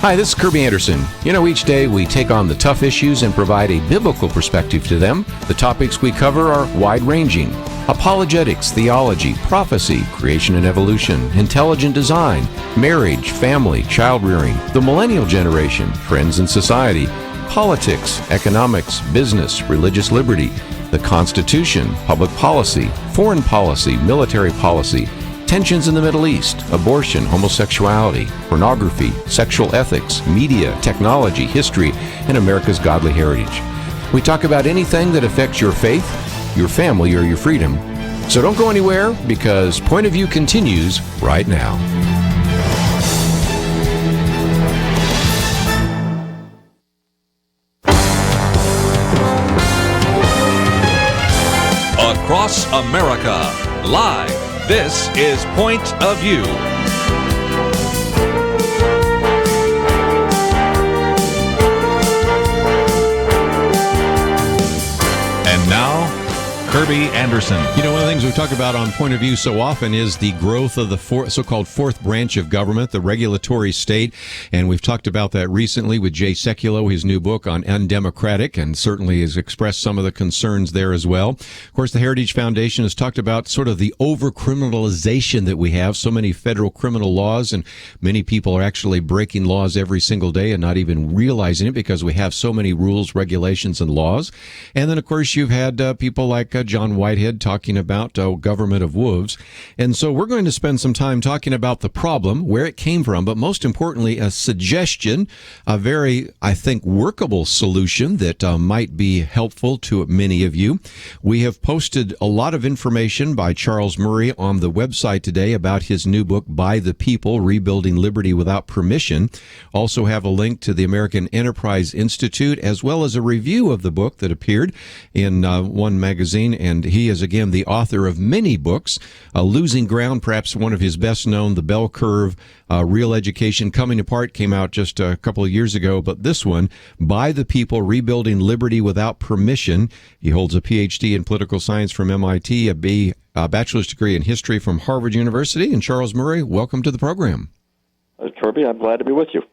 Hi, this is Kirby Anderson. You know, each day we take on the tough issues and provide a biblical perspective to them. The topics we cover are wide-ranging: apologetics, theology, prophecy, creation and evolution, intelligent design, marriage, family, child-rearing, the millennial generation, trends in society, politics, economics, business, religious liberty, the Constitution, public policy, foreign policy, military policy, tensions in the Middle East, abortion, homosexuality, pornography, sexual ethics, media, technology, history, and America's godly heritage. We talk about anything that affects your faith, your family, or your freedom. So don't go anywhere, because Point of View continues right now.
Across America, live. This is Point of View. And now, Kirby Anderson.
You know, one of the things we talk about on Point of View so often is the growth of the so-called fourth branch of government, the regulatory state. And we've talked about that recently with Jay Sekulow, his new book on Undemocratic, and certainly has expressed some of the concerns there as well. Of course, the Heritage Foundation has talked about sort of the over-criminalization that we have, so many federal criminal laws, and many people are actually breaking laws every single day and not even realizing it because we have so many rules, regulations, and laws. And then, of course, you've had people like John Whitehead talking about government of wolves. And so we're going to spend some time talking about the problem, where it came from, but most importantly, a suggestion, a very, I think, workable solution that might be helpful to many of you. We have posted a lot of information by Charles Murray on the website today about his new book, By the People, Rebuilding Liberty Without Permission. Also have a link to the American Enterprise Institute, as well as a review of the book that appeared in one magazine. And he is, again, the author of many books. Losing Ground, perhaps one of his best known, The Bell Curve, Real Education, Coming Apart, came out just a couple of years ago. But this one, By the People, Rebuilding Liberty Without Permission. He holds a PhD in political science from MIT, a bachelor's degree in history from Harvard University. And Charles Murray, welcome to the program.
Kirby, I'm glad to be with you.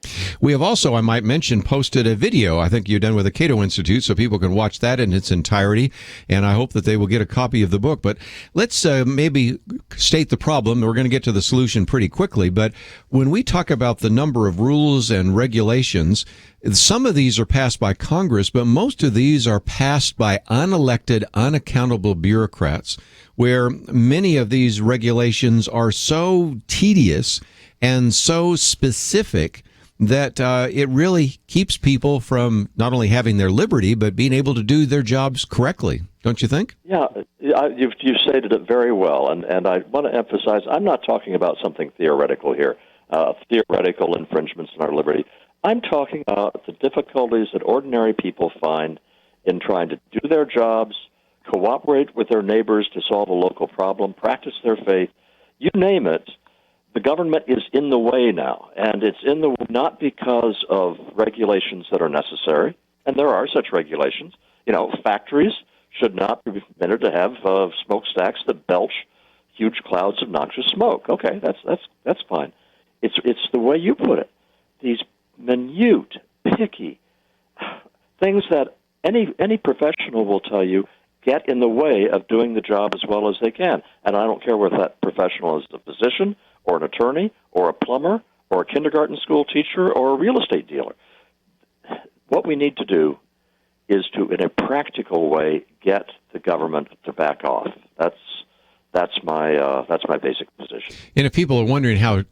We have also, I might mention, posted a video I think you've done with the Cato Institute, so people can watch that in its entirety, and I hope that they will get a copy of the book. But let's maybe state the problem. We're going to get to the solution pretty quickly, but when we talk about the number of rules and regulations, some of these are passed by Congress, but most of these are passed by unelected, unaccountable bureaucrats, where many of these regulations are so tedious and so specific that it really keeps people from not only having their liberty, but being able to do their jobs correctly. Don't you think?
Yeah, you've stated it very well, and I want to emphasize, I'm not talking about something theoretical here, theoretical infringements in our liberty. I'm talking about the difficulties that ordinary people find in trying to do their jobs, cooperate with their neighbors to solve a local problem, practice their faith, you name it. The government is in the way now, and it's in the way not because of regulations that are necessary, and there are such regulations. You know, factories should not be permitted to have smokestacks that belch huge clouds of noxious smoke. Okay, that's fine. It's the way you put it. These minute, picky things that any professional will tell you get in the way of doing the job as well as they can. And I don't care whether that professional is a physician or an attorney or a plumber or a kindergarten school teacher or a real estate dealer. What we need to do is to, in a practical way, get the government to back off. That's my basic position.
And if people are wondering how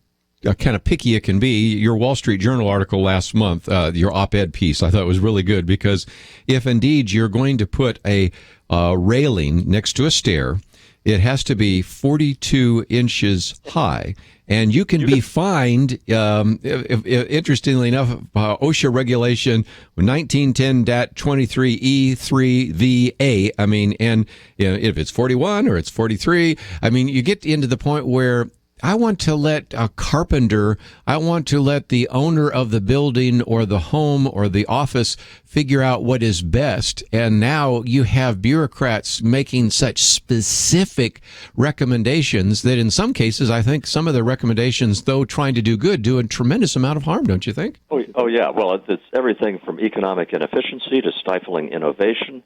kind of picky it can be, your Wall Street Journal article last month, your op-ed piece, I thought was really good, because if indeed you're going to put a railing next to a stair, it has to be 42 inches high. And you can be fined, interestingly enough, OSHA regulation 1910-23E3VA. I mean, and you know, if it's 41 or it's 43, I mean, you get into the point where I want to let a carpenter, I want to let the owner of the building or the home or the office figure out what is best. And now you have bureaucrats making such specific recommendations that in some cases, I think some of the recommendations, though trying to do good, do a tremendous amount of harm, don't you think?
Oh yeah. Well, it's everything from economic inefficiency to stifling innovation.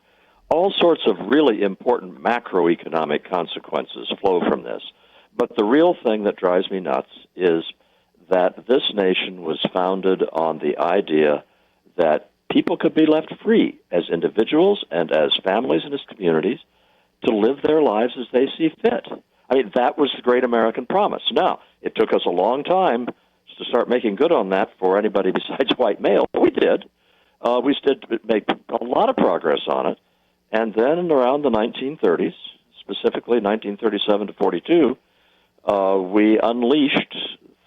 All sorts of really important macroeconomic consequences flow from this. But the real thing that drives me nuts is that this nation was founded on the idea that people could be left free as individuals and as families and as communities to live their lives as they see fit. I mean, that was the great American promise. Now, it took us a long time to start making good on that for anybody besides white male, but we did. We did make a lot of progress on it. And then around the 1930s, specifically 1937 to 42, we unleashed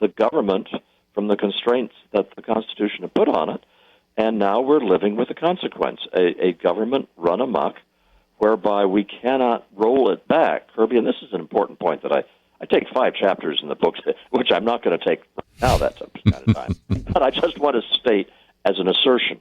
the government from the constraints that the Constitution had put on it, and now we're living with the consequence, a government run amok whereby we cannot roll it back. Kirby, and this is an important point that I take 5 chapters in the book, which I'm not going to take now, that's kind of time. But I just want to state as an assertion,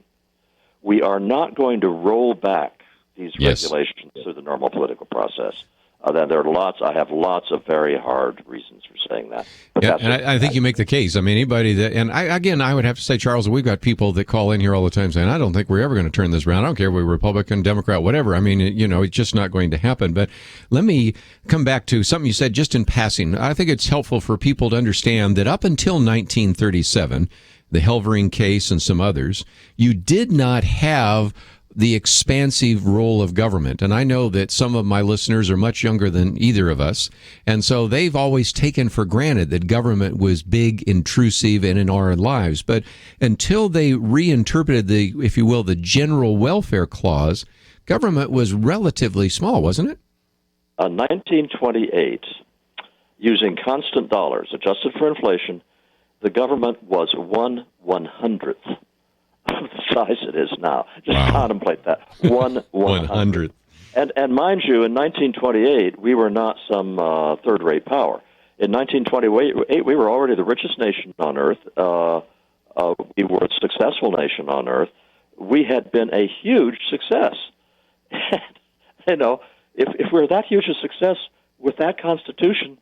we are not going to roll back these regulations through the normal political process. There are lots. I have lots of very hard reasons for saying that. But
yeah, and I think you make the case. I mean, anybody that, and I would have to say, Charles, we've got people that call in here all the time saying, I don't think we're ever going to turn this around. I don't care if we're Republican, Democrat, whatever. I mean, it's just not going to happen. But let me come back to something you said just in passing. I think it's helpful for people to understand that up until 1937, the Helvering case and some others, you did not have the expansive role of government. And I know that some of my listeners are much younger than either of us. And so they've always taken for granted that government was big, intrusive, and in our lives. But until they reinterpreted the, if you will, the general welfare clause, government was relatively small, wasn't it?
1928, using constant dollars, adjusted for inflation, the government was 1/100th of the size it is now. Just contemplate that. 1/100th. And mind you, in 1928, we were not some third-rate power. In 1928, we were already the richest nation on earth. We were a successful nation on earth. We had been a huge success. If we're that huge a success with that Constitution,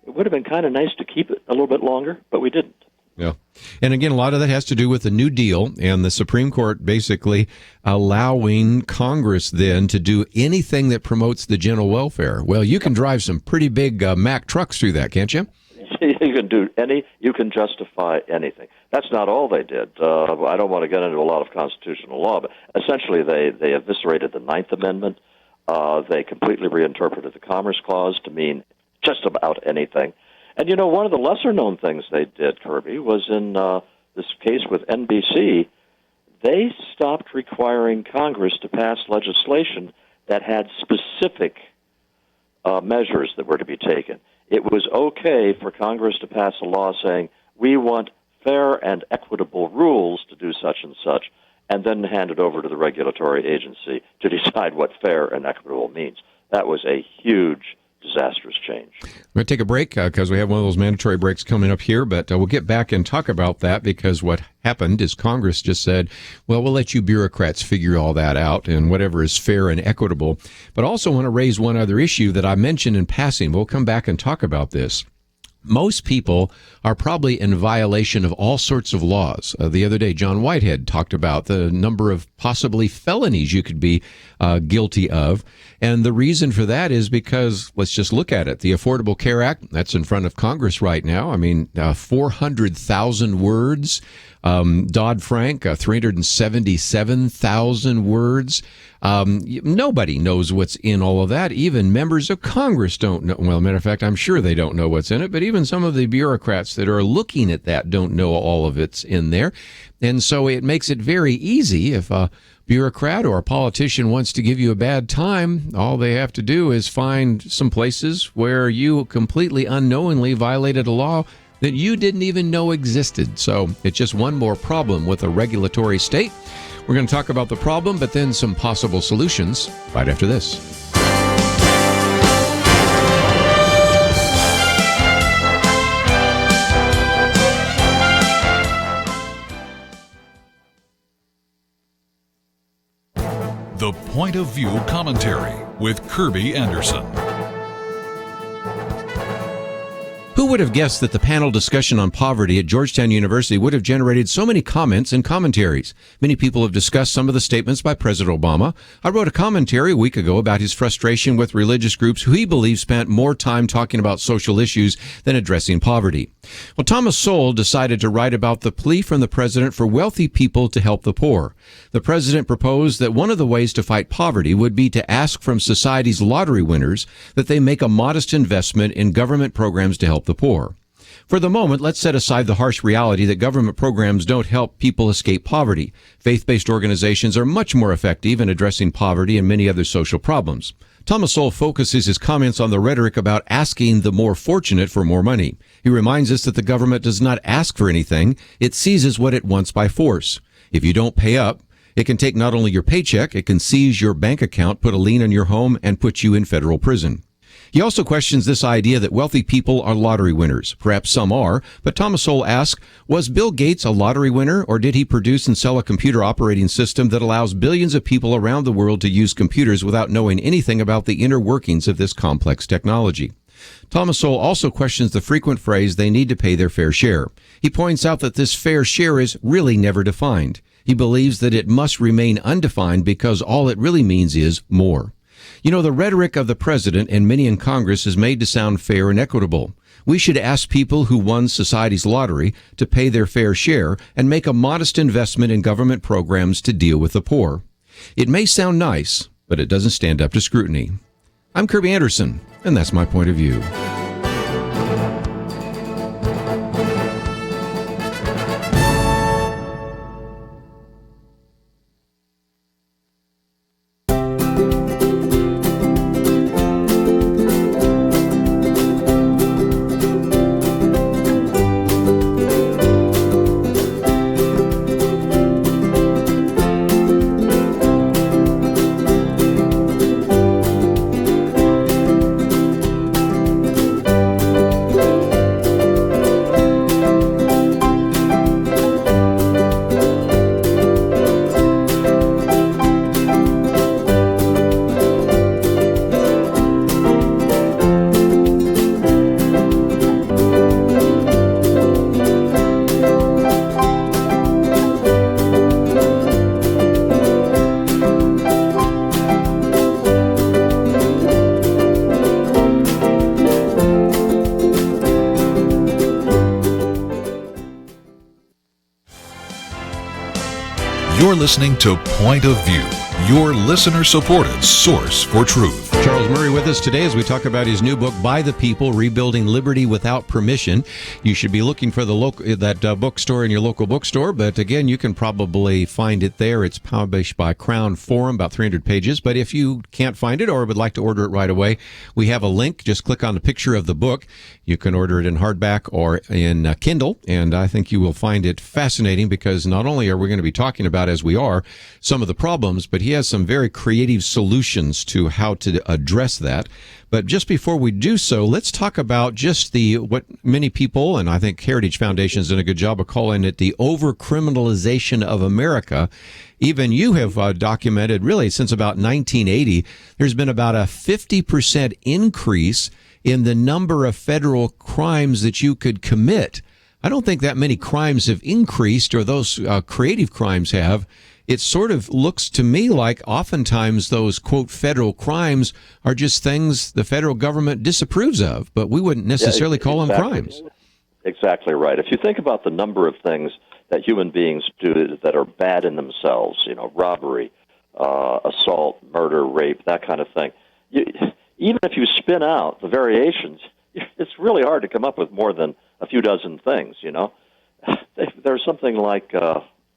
it would have been kind of nice to keep it a little bit longer, but we didn't.
Yeah. And again, a lot of that has to do with the New Deal and the Supreme Court basically allowing Congress then to do anything that promotes the general welfare. Well, you can drive some pretty big Mack trucks through that, can't you?
You can justify anything. That's not all they did. I don't want to get into a lot of constitutional law, but essentially they eviscerated the Ninth Amendment. They completely reinterpreted the Commerce Clause to mean just about anything. And, one of the lesser-known things they did, Kirby, was in this case with NBC, they stopped requiring Congress to pass legislation that had specific measures that were to be taken. It was okay for Congress to pass a law saying, we want fair and equitable rules to do such and such, and then hand it over to the regulatory agency to decide what fair and equitable means. That was a huge disastrous change.
We're going to take a break because we have one of those mandatory breaks coming up here, but we'll get back and talk about that because what happened is Congress just said, well, we'll let you bureaucrats figure all that out and whatever is fair and equitable. But also want to raise one other issue that I mentioned in passing. We'll come back and talk about this. Most people are probably in violation of all sorts of laws. The other day, John Whitehead talked about the number of possibly felonies you could be guilty of. And the reason for that is because, let's just look at it. The Affordable Care Act, that's in front of Congress right now. I mean, 400,000 words. Dodd-Frank, 377,000 words. Nobody knows what's in all of that. Even members of Congress don't know. Well, matter of fact, I'm sure they don't know what's in it, but even some of the bureaucrats that are looking at that don't know all of it's in there. And so it makes it very easy if a bureaucrat or a politician wants to give you a bad time, all they have to do is find some places where you completely unknowingly violated a law that you didn't even know existed. So it's just one more problem with a regulatory state. We're going to talk about the problem, but then some possible solutions right after this.
The Point of View Commentary with Kirby Anderson.
Who would have guessed that the panel discussion on poverty at Georgetown University would have generated so many comments and commentaries? Many people have discussed some of the statements by President Obama. I wrote a commentary a week ago about his frustration with religious groups who he believes spent more time talking about social issues than addressing poverty. Well, Thomas Sowell decided to write about the plea from the president for wealthy people to help the poor. The president proposed that one of the ways to fight poverty would be to ask from society's lottery winners that they make a modest investment in government programs to help the poor. For the moment, let's set aside the harsh reality that government programs don't help people escape poverty. Faith-based organizations are much more effective in addressing poverty and many other social problems. Thomas Sowell focuses his comments on the rhetoric about asking the more fortunate for more money. He reminds us that the government does not ask for anything, it seizes what it wants by force. If you don't pay up, it can take not only your paycheck, it can seize your bank account, put a lien on your home, and put you in federal prison. He also questions this idea that wealthy people are lottery winners. Perhaps some are, but Thomas Sowell asks, was Bill Gates a lottery winner, or did he produce and sell a computer operating system that allows billions of people around the world to use computers without knowing anything about the inner workings of this complex technology? Thomas Sowell also questions the frequent phrase, they need to pay their fair share. He points out that this fair share is really never defined. He believes that it must remain undefined because all it really means is more. You know, the rhetoric of the president and many in Congress is made to sound fair and equitable. We should ask people who won society's lottery to pay their fair share and make a modest investment in government programs to deal with the poor. It may sound nice, but it doesn't stand up to scrutiny. I'm Kirby Anderson, and that's my point of view.
You're listening to Point of View, your listener-supported source for truth.
Charles Murray with us today as we talk about his new book, By the People, Rebuilding Liberty Without Permission. You should be looking for that bookstore in your local bookstore, but again, you can probably find it there. It's published by Crown Forum, about 300 pages, but if you can't find it or would like to order it right away, we have a link. Just click on the picture of the book. You can order it in hardback or in Kindle, and I think you will find it fascinating because not only are we going to be talking about, as we are, some of the problems, but he has some very creative solutions to how to address that. But just before we do so, let's talk about just what many people, and I think Heritage Foundation has done a good job of calling it the over-criminalization of America. Even you have documented, really, since about 1980, there's been about a 50% increase in the number of federal crimes that you could commit. I don't think that many crimes have increased, or those creative crimes have. It sort of looks to me like oftentimes those, quote, federal crimes are just things the federal government disapproves of, but we wouldn't necessarily call them crimes.
Exactly right. If you think about the number of things that human beings do that are bad in themselves, robbery, assault, murder, rape, that kind of thing, even if you spin out the variations, it's really hard to come up with more than a few dozen things, There's something like...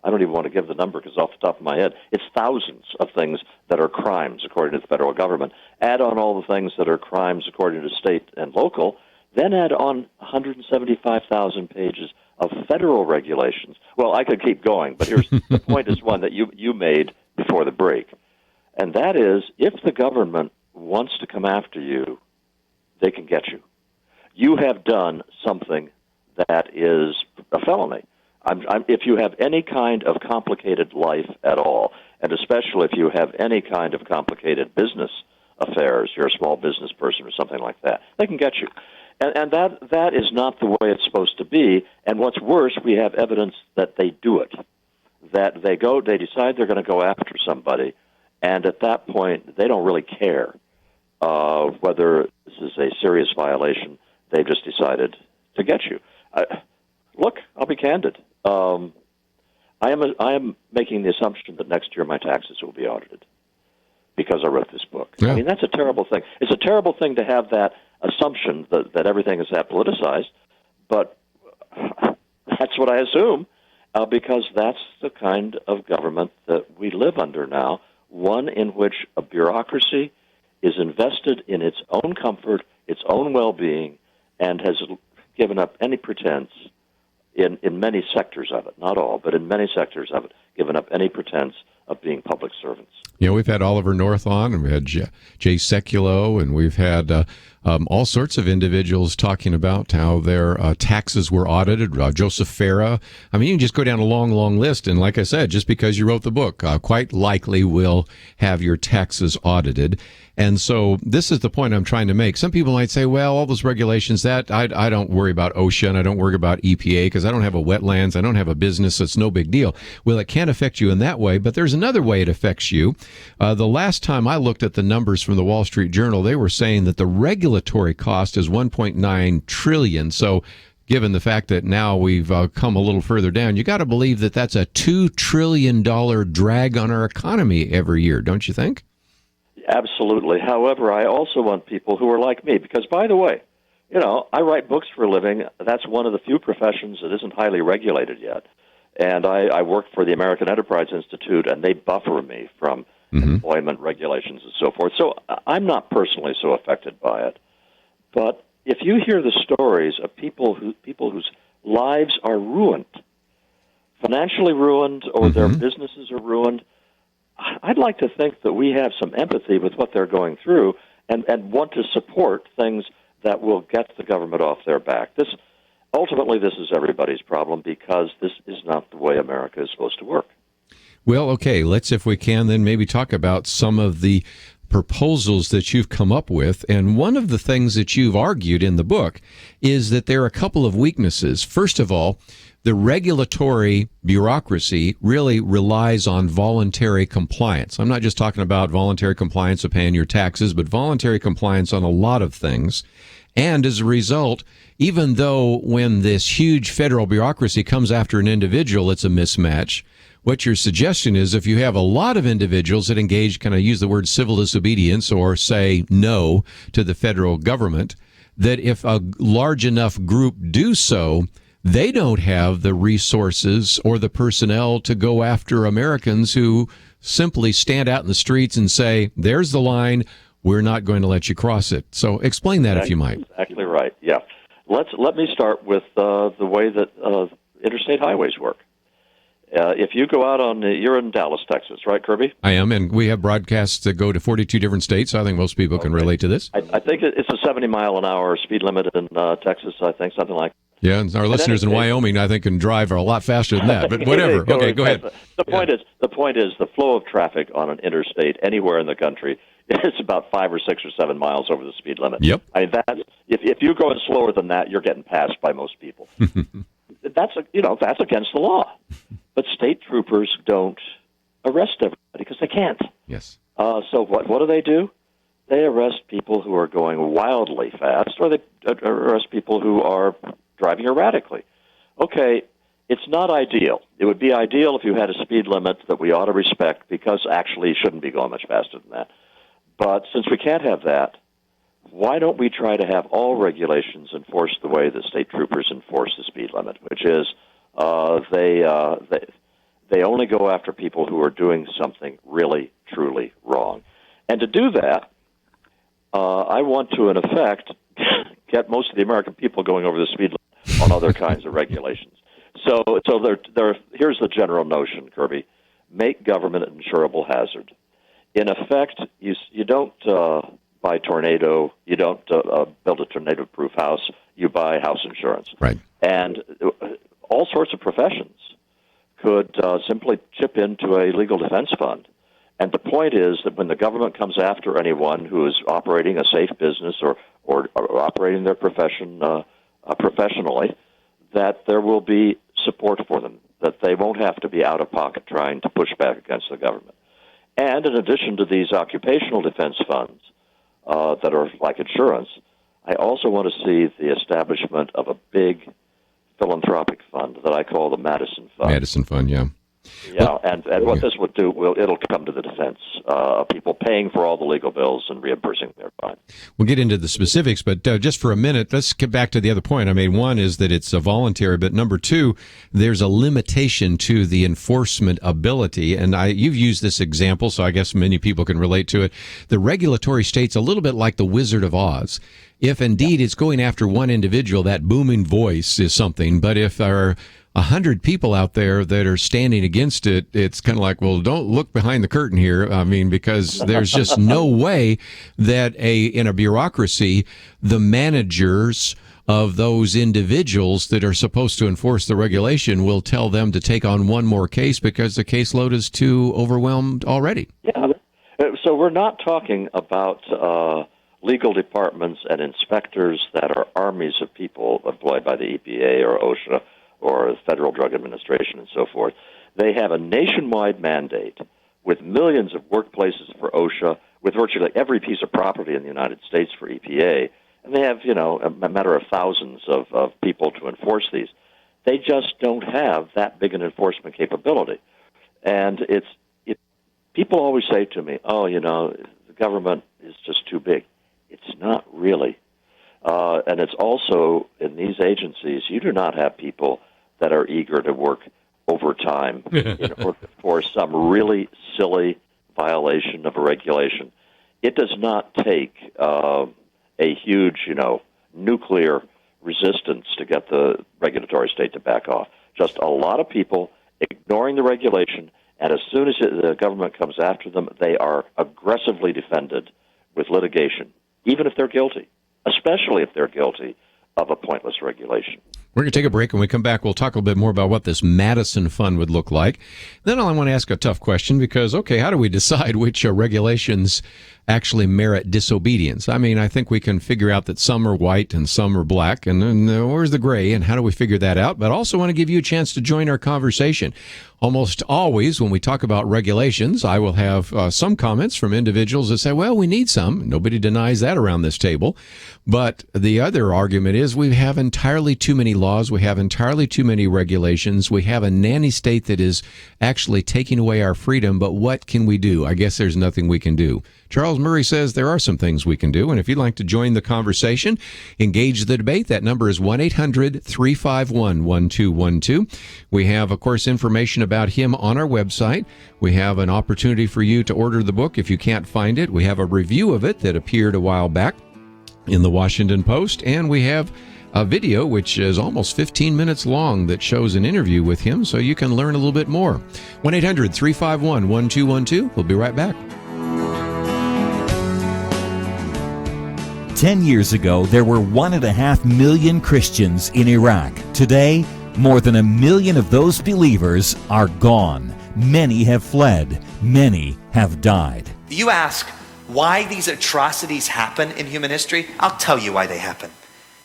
I don't even want to give the number because off the top of my head, it's thousands of things that are crimes according to the federal government. Add on all the things that are crimes according to state and local, then add on 175,000 pages of federal regulations. Well, I could keep going, but here's the point is one that you made before the break, and that is if the government wants to come after you, they can get you. You have done something that is a felony. If you have any kind of complicated life at all, and especially if you have any kind of complicated business affairs, you're a small business person or something like that, they can get you. And that is not the way it's supposed to be. And what's worse, we have evidence that they do it, that they decide they're going to go after somebody, and at that point, they don't really care whether this is a serious violation. They've just decided to get you. Look, I'll be candid. I am making the assumption that next year my taxes will be audited because I wrote this book. Yeah. I mean, that's a terrible thing. It's a terrible thing to have that assumption that everything is that politicized, but that's what I assume because that's the kind of government that we live under now, one in which a bureaucracy is invested in its own comfort, its own well-being, and has given up any pretense in many sectors of it, not all, but in many sectors of it, given up any pretense of being public servants.
You know, we've had Oliver North on, and we had Jay Sekulow, and we've had all sorts of individuals talking about how their taxes were audited. Joseph Farah. I mean, you can just go down a long, long list, and like I said, just because you wrote the book, quite likely will have your taxes audited. And so this is the point I'm trying to make. Some people might say, well, all those regulations, that I don't worry about OSHA and I don't worry about EPA because I don't have a wetlands, I don't have a business, so it's no big deal. Well, it can affect you in that way, but there's another way it affects you. The last time I looked at the numbers from the Wall Street Journal, they were saying that the regulatory cost is $1.9 trillion. So given the fact that now we've come a little further down, you got to believe that that's a $2 trillion drag on our economy every year, don't you think?
Absolutely. However, I also want people who are like me, because, by the way, you know, I write books for a living. That's one of the few professions that isn't highly regulated yet. And I work for the American Enterprise Institute, and they buffer me from employment regulations and so forth. So I'm not personally so affected by it. But if you hear the stories of people whose lives are ruined, financially ruined, or their businesses are ruined, I'd like to think that we have some empathy with what they're going through and want to support things that will get the government off their back. Ultimately, this is everybody's problem because this is not the way America is supposed to work.
Well, okay, let's, if we can, then maybe talk about some of the proposals that you've come up with. And one of the things that you've argued in the book is that there are a couple of weaknesses. First of all, the regulatory bureaucracy really relies on voluntary compliance. I'm not just talking about voluntary compliance of paying your taxes, but voluntary compliance on a lot of things. And as a result, even though when this huge federal bureaucracy comes after an individual, it's a mismatch, what your suggestion is if you have a lot of individuals that engage, kind of use the word civil disobedience or say no to the federal government, that if a large enough group do so, they don't have the resources or the personnel to go after Americans who simply stand out in the streets and say, there's the line, we're not going to let you cross it. So explain that if you might.
Exactly right, yeah. Let me start with the way that interstate highways work. If you go out you're in Dallas, Texas, right, Kirby?
I am, and we have broadcasts that go to 42 different states. So I think most people can relate to this.
I think it's a 70-mile-an-hour speed limit in Texas, I think, something like that.
Yeah, and our listeners in Wyoming, I think, can drive a lot faster than that, but whatever. Okay, go ahead.
The point is the flow of traffic on an interstate anywhere in the country is about 5 or 6 or 7 miles over the speed limit.
Yep.
I mean, if you're going slower than that, you're getting passed by most people. That's against the law. But state troopers don't arrest everybody because they can't.
Yes.
So what do? They arrest people who are going wildly fast, or they arrest people who are driving erratically. Okay, it's not ideal. It would be ideal if you had a speed limit that we ought to respect because actually you shouldn't be going much faster than that. But since we can't have that, why don't we try to have all regulations enforced the way that state troopers enforce the speed limit, which is they only go after people who are doing something really, truly wrong. And to do that, I want to, in effect, get most of the American people going over the speed limit on other kinds of regulations. So here's the general notion, Kirby. Make government an insurable hazard. In effect, you don't buy tornado, you don't build a tornado-proof house, you buy house insurance.
Right.
And all sorts of professions could simply chip into a legal defense fund And the point is that when the government comes after anyone who is operating a safe business or operating their profession professionally, that there will be support for them, that they won't have to be out of pocket trying to push back against the government. And in addition to these occupational defense funds that are like insurance, I also want to see the establishment of a big philanthropic fund that I call the Madison Fund.
Madison Fund, yeah.
Yeah, and what this would do, it'll come to the defense of people paying for all the legal bills and reimbursing their fine.
We'll get into the specifics, but just for a minute, let's get back to the other point. I mean, one is that it's a voluntary, but number two, there's a limitation to the enforcement ability. And you've used this example, so I guess many people can relate to it. The regulatory state's a little bit like the Wizard of Oz. If indeed it's going after one individual, that booming voice is something. But if there are 100 people out there that are standing against it, it's kind of like, well, don't look behind the curtain here. I mean, because there's just no way that in a bureaucracy, the managers of those individuals that are supposed to enforce the regulation will tell them to take on one more case because the caseload is too overwhelmed already.
Yeah. So we're not talking about legal departments and inspectors that are armies of people employed by the EPA or OSHA or the Federal Drug Administration and so forth. They have a nationwide mandate with millions of workplaces for OSHA, with virtually every piece of property in the United States for EPA, and they have, a matter of thousands of people to enforce these. They just don't have that big an enforcement capability. And people always say to me, the government is just too big. It's not really. And it's also, in these agencies, you do not have people that are eager to work overtime for some really silly violation of a regulation. It does not take a huge, nuclear resistance to get the regulatory state to back off. Just a lot of people ignoring the regulation, and as soon as the government comes after them, they are aggressively defended with litigation, even if they're guilty, especially if they're guilty of a pointless regulation.
We're going to take a break. When we come back, we'll talk a little bit more about what this Madison Fund would look like. Then I want to ask a tough question because, okay, how do we decide which regulations actually merit disobedience? I mean, I think we can figure out that some are white and some are black, and where's the gray, and how do we figure that out? But I also want to give you a chance to join our conversation. Almost always when we talk about regulations, I will have some comments from individuals that say, well, we need some. Nobody denies that around this table. But the other argument is we have entirely too many laws. We have entirely too many regulations. We have a nanny state that is actually taking away our freedom. But what can we do? I guess there's nothing we can do. Charles Murray says there are some things we can do. And if you'd like to join the conversation, engage the debate, that number is 1-800-351-1212. We have, of course, information about him on our website. We have an opportunity for you to order the book if you can't find it. We have a review of it that appeared a while back in the Washington Post, and we have a video which is almost 15 minutes long that shows an interview with him, so you can learn a little bit more. 1-800-351-1212. We'll be right back.
10 years ago, there were 1.5 million Christians in Iraq. Today, more than 1 million of those believers are gone. Many have fled. Many have died.
You ask why these atrocities happen in human history? I'll tell you why they happen.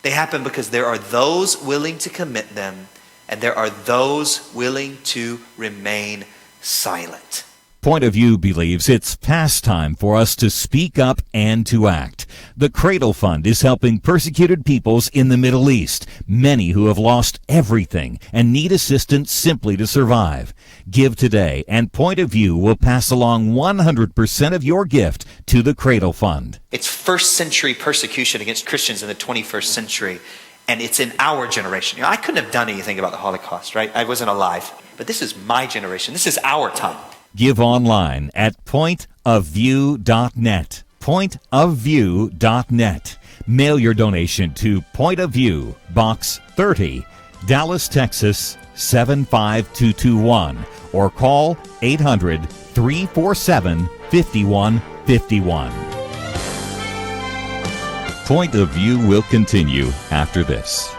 They happen because there are those willing to commit them, and there are those willing to remain silent.
Point of View believes it's past time for us to speak up and to act. The Cradle Fund is helping persecuted peoples in the Middle East, many who have lost everything and need assistance simply to survive. Give today, and Point of View will pass along 100% of your gift to the Cradle Fund.
It's first century persecution against Christians in the 21st century, and it's in our generation. I couldn't have done anything about the Holocaust, right? I wasn't alive. But this is my generation. This is our time.
Give online at pointofview.net. Pointofview.net. Mail your donation to Point of View, Box 30, Dallas, Texas 75221, or call 800-347-5151.
Point of View will continue after this.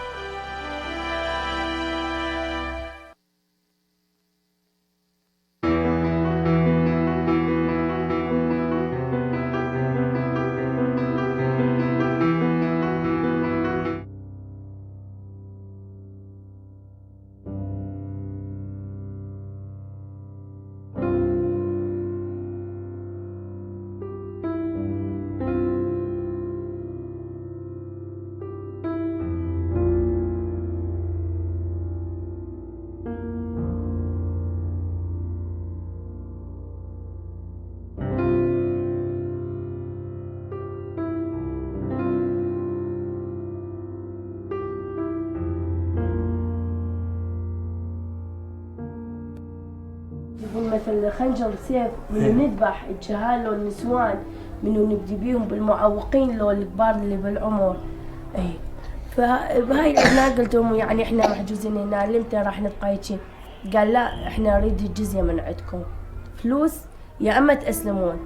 يقول مثل خنجر سيف منو نذبح الجهال لو النسوان منو نبدي بيهم بالمعوقين لو الكبار اللي بالعمر. اي فبهاي الابناء قلت لهم يعني احنا محجوزين هنا لمتى راح نبقى هيجي؟ قال لا احنا نريد الجزيه من عندكم فلوس يا اما تسلمون.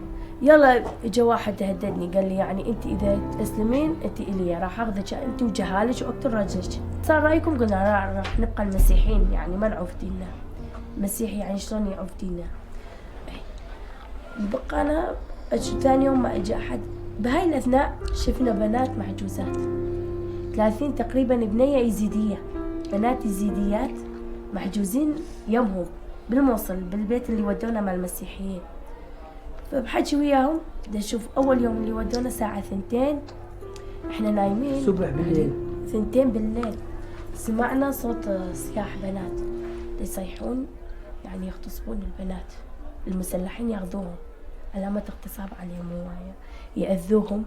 يلا اجى واحد هددني قال لي يعني انت اذا تسلمين انت الي راح اخذك انت وجهالك واقتل رجلك. صار رايكم؟ قلنا راح نبقى المسيحيين يعني ما نعوف ديننا. مسيحي يعني شلون يعوف ديننا؟ بقى انا ثاني يوم ما اجى احد. بهاي الاثناء شفنا بنات محجوزات 30 تقريبا بنيه يزيديه، بنات يزيديات محجوزين يمهم بالموصل بالبيت اللي ودونا مع المسيحيين. فبحكي وياهم بدي اشوف اول يوم اللي ودونا الساعه 2 احنا نايمين
الصبح بالليل
2 بالليل سمعنا صوت صياح بنات يصيحون يعني يغتصبون البنات المسلحين ياخذوهم علامة اغتصاب عليهم ويأذوهم.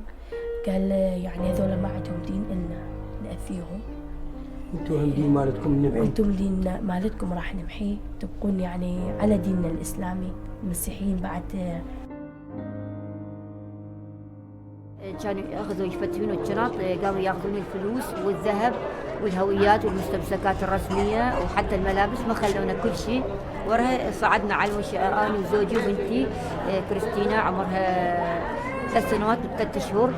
قال يعني هذول ما عندهم دين إلا نأذيهم.
انتم هم دين مالتكم نمحي
وانتم دين مالتكم راح نمحيه تبقون يعني على ديننا الإسلامي. المسيحيين بعد
كانوا ياخذوا يفتشون الشنط، قاموا ياخذون الفلوس والذهب والهويات والمستمسكات الرسميه وحتى الملابس، ما خلونا كل شيء. وراها صعدنا على انا وزوجي وبنتي كريستينا عمرها 3 سنوات و3 شهور.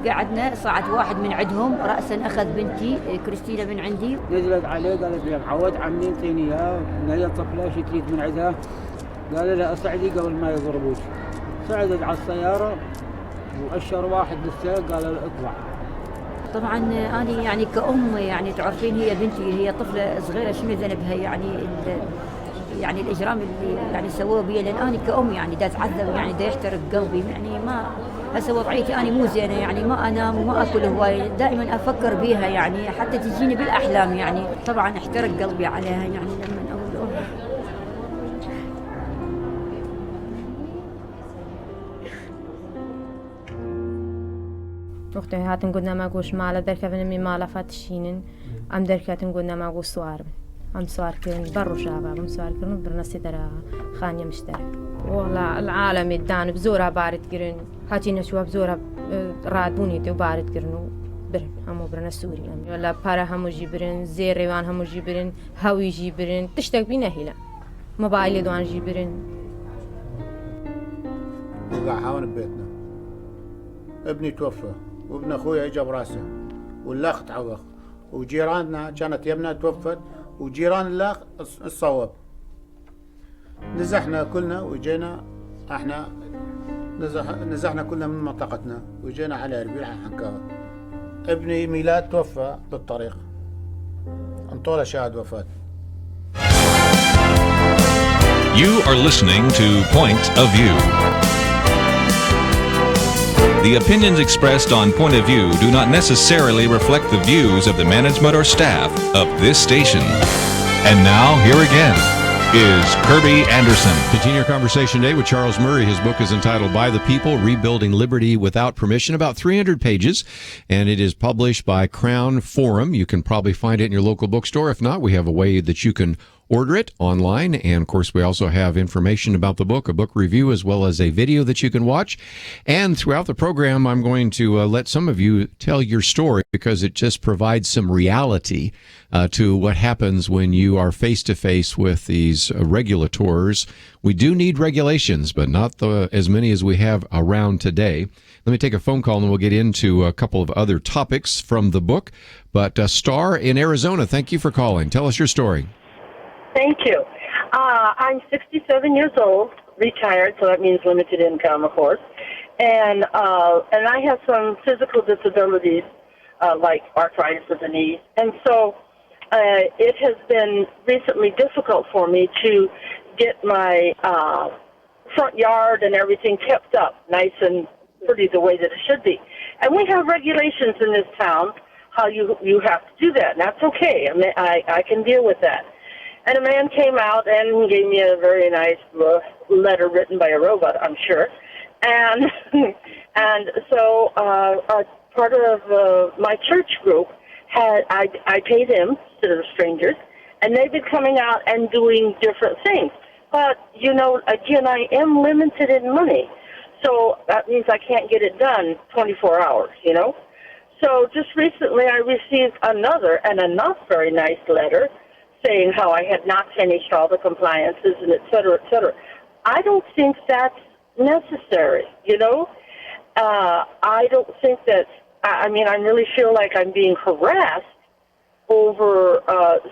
قعدنا صعد واحد من عندهم راسا اخذ بنتي كريستينا من عندي،
نزلت عليه قالت لي معود عمي انطيني اياه، هي طفله شو تريد من عندها؟ قال لها اصعدي قبل ما يضربوك. صعدت على السياره واشر واحد للسياره قال له اطلع.
طبعا انا يعني كأم يعني تعرفين هي بنتي هي طفله صغيره شنو ذنبها يعني الاجرام اللي يعني سووه بي، لان انا كأم يعني دا اتعذب يعني دا يحترق قلبي. يعني ما هسه وضعيتي انا مو زينه، يعني ما انام وما اكل هواي، دائما افكر بيها يعني حتى تجيني بالاحلام. يعني طبعا احترق قلبي عليها يعني لما اقول لها.
وقتی هاتن گود نماگوش مالا در کفن می مالا فاتشینن ام در کاتن گود نماگو سوار ام سوار کردن برو شابا ام سوار کردن برنسی در خانیه مشترک. والله العالم الدان بزورها بارد كرن هاتي نشوف بزورها رادبوني تو بارد كرنو برن همو برن سوري ولا بارا همو جيبرن زير ريوان همو جيبرن هاوي جيبرن تشتاق بينا هلا موبايل دوان جيبرن.
وقع هون ببيتنا ابني توفى وابن اخوي اجى براسه والاخ تعوق وجيراننا كانت يمنا توفت وجيران الاخ الصوب. نزحنا كلنا وجينا احنا نزحنا كلنا من منطقتنا وجينا على اربيل على حنكاوة. ابني ميلاد توفى بالطريق انطوله شاهد وفاة.
You are listening to Point of View. The opinions expressed on Point of View do not necessarily reflect the views of the management or staff of this station. And now, here again is Kirby Anderson.
Continue our conversation today with Charles Murray. His book is entitled By the People, Rebuilding Liberty Without Permission, about 300 pages, and it is published by Crown Forum. You can probably find it in your local bookstore. If not, we have a way that you can order it online, and of course we also have information about the book, a book review, as well as a video that you can watch. And throughout the program, I'm going to let some of you tell your story, because it just provides some reality to what happens when you are face-to-face with these regulators. We do need regulations, but not as many as we have around today. Let me take a phone call, and we'll get into a couple of other topics from the book. But Star in Arizona, thank you for calling. Tell us your story.
Thank you. I'm 67 years old, retired, so that means limited income, of course. And I have some physical disabilities, like arthritis of the knees. And so it has been recently difficult for me to get my front yard and everything kept up nice and pretty the way that it should be. And we have regulations in this town how you have to do that, and that's okay. I mean, I can deal with that. And a man came out and gave me a very nice letter written by a robot, I'm sure. And so part of my church group I paid him to the strangers, and they've been coming out and doing different things. But, again, I am limited in money. So that means I can't get it done 24 hours, So just recently I received another and a not very nice letter saying how I had not finished all the compliances and et cetera, et cetera. I don't think that's necessary, I don't think that, I really feel like I'm being harassed over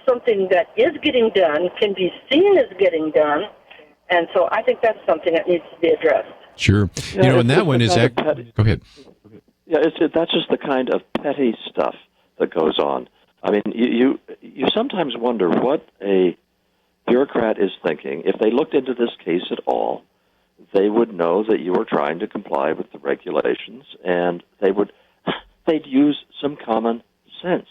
something that is getting done, can be seen as getting done, and so I think that's something that needs to be addressed.
Sure.
Yeah,
and that one is... Go ahead.
Yeah, that's just the kind of petty stuff that goes on. I mean, you sometimes wonder what a bureaucrat is thinking. If they looked into this case at all, they would know that you are trying to comply with the regulations, and they'd use some common sense,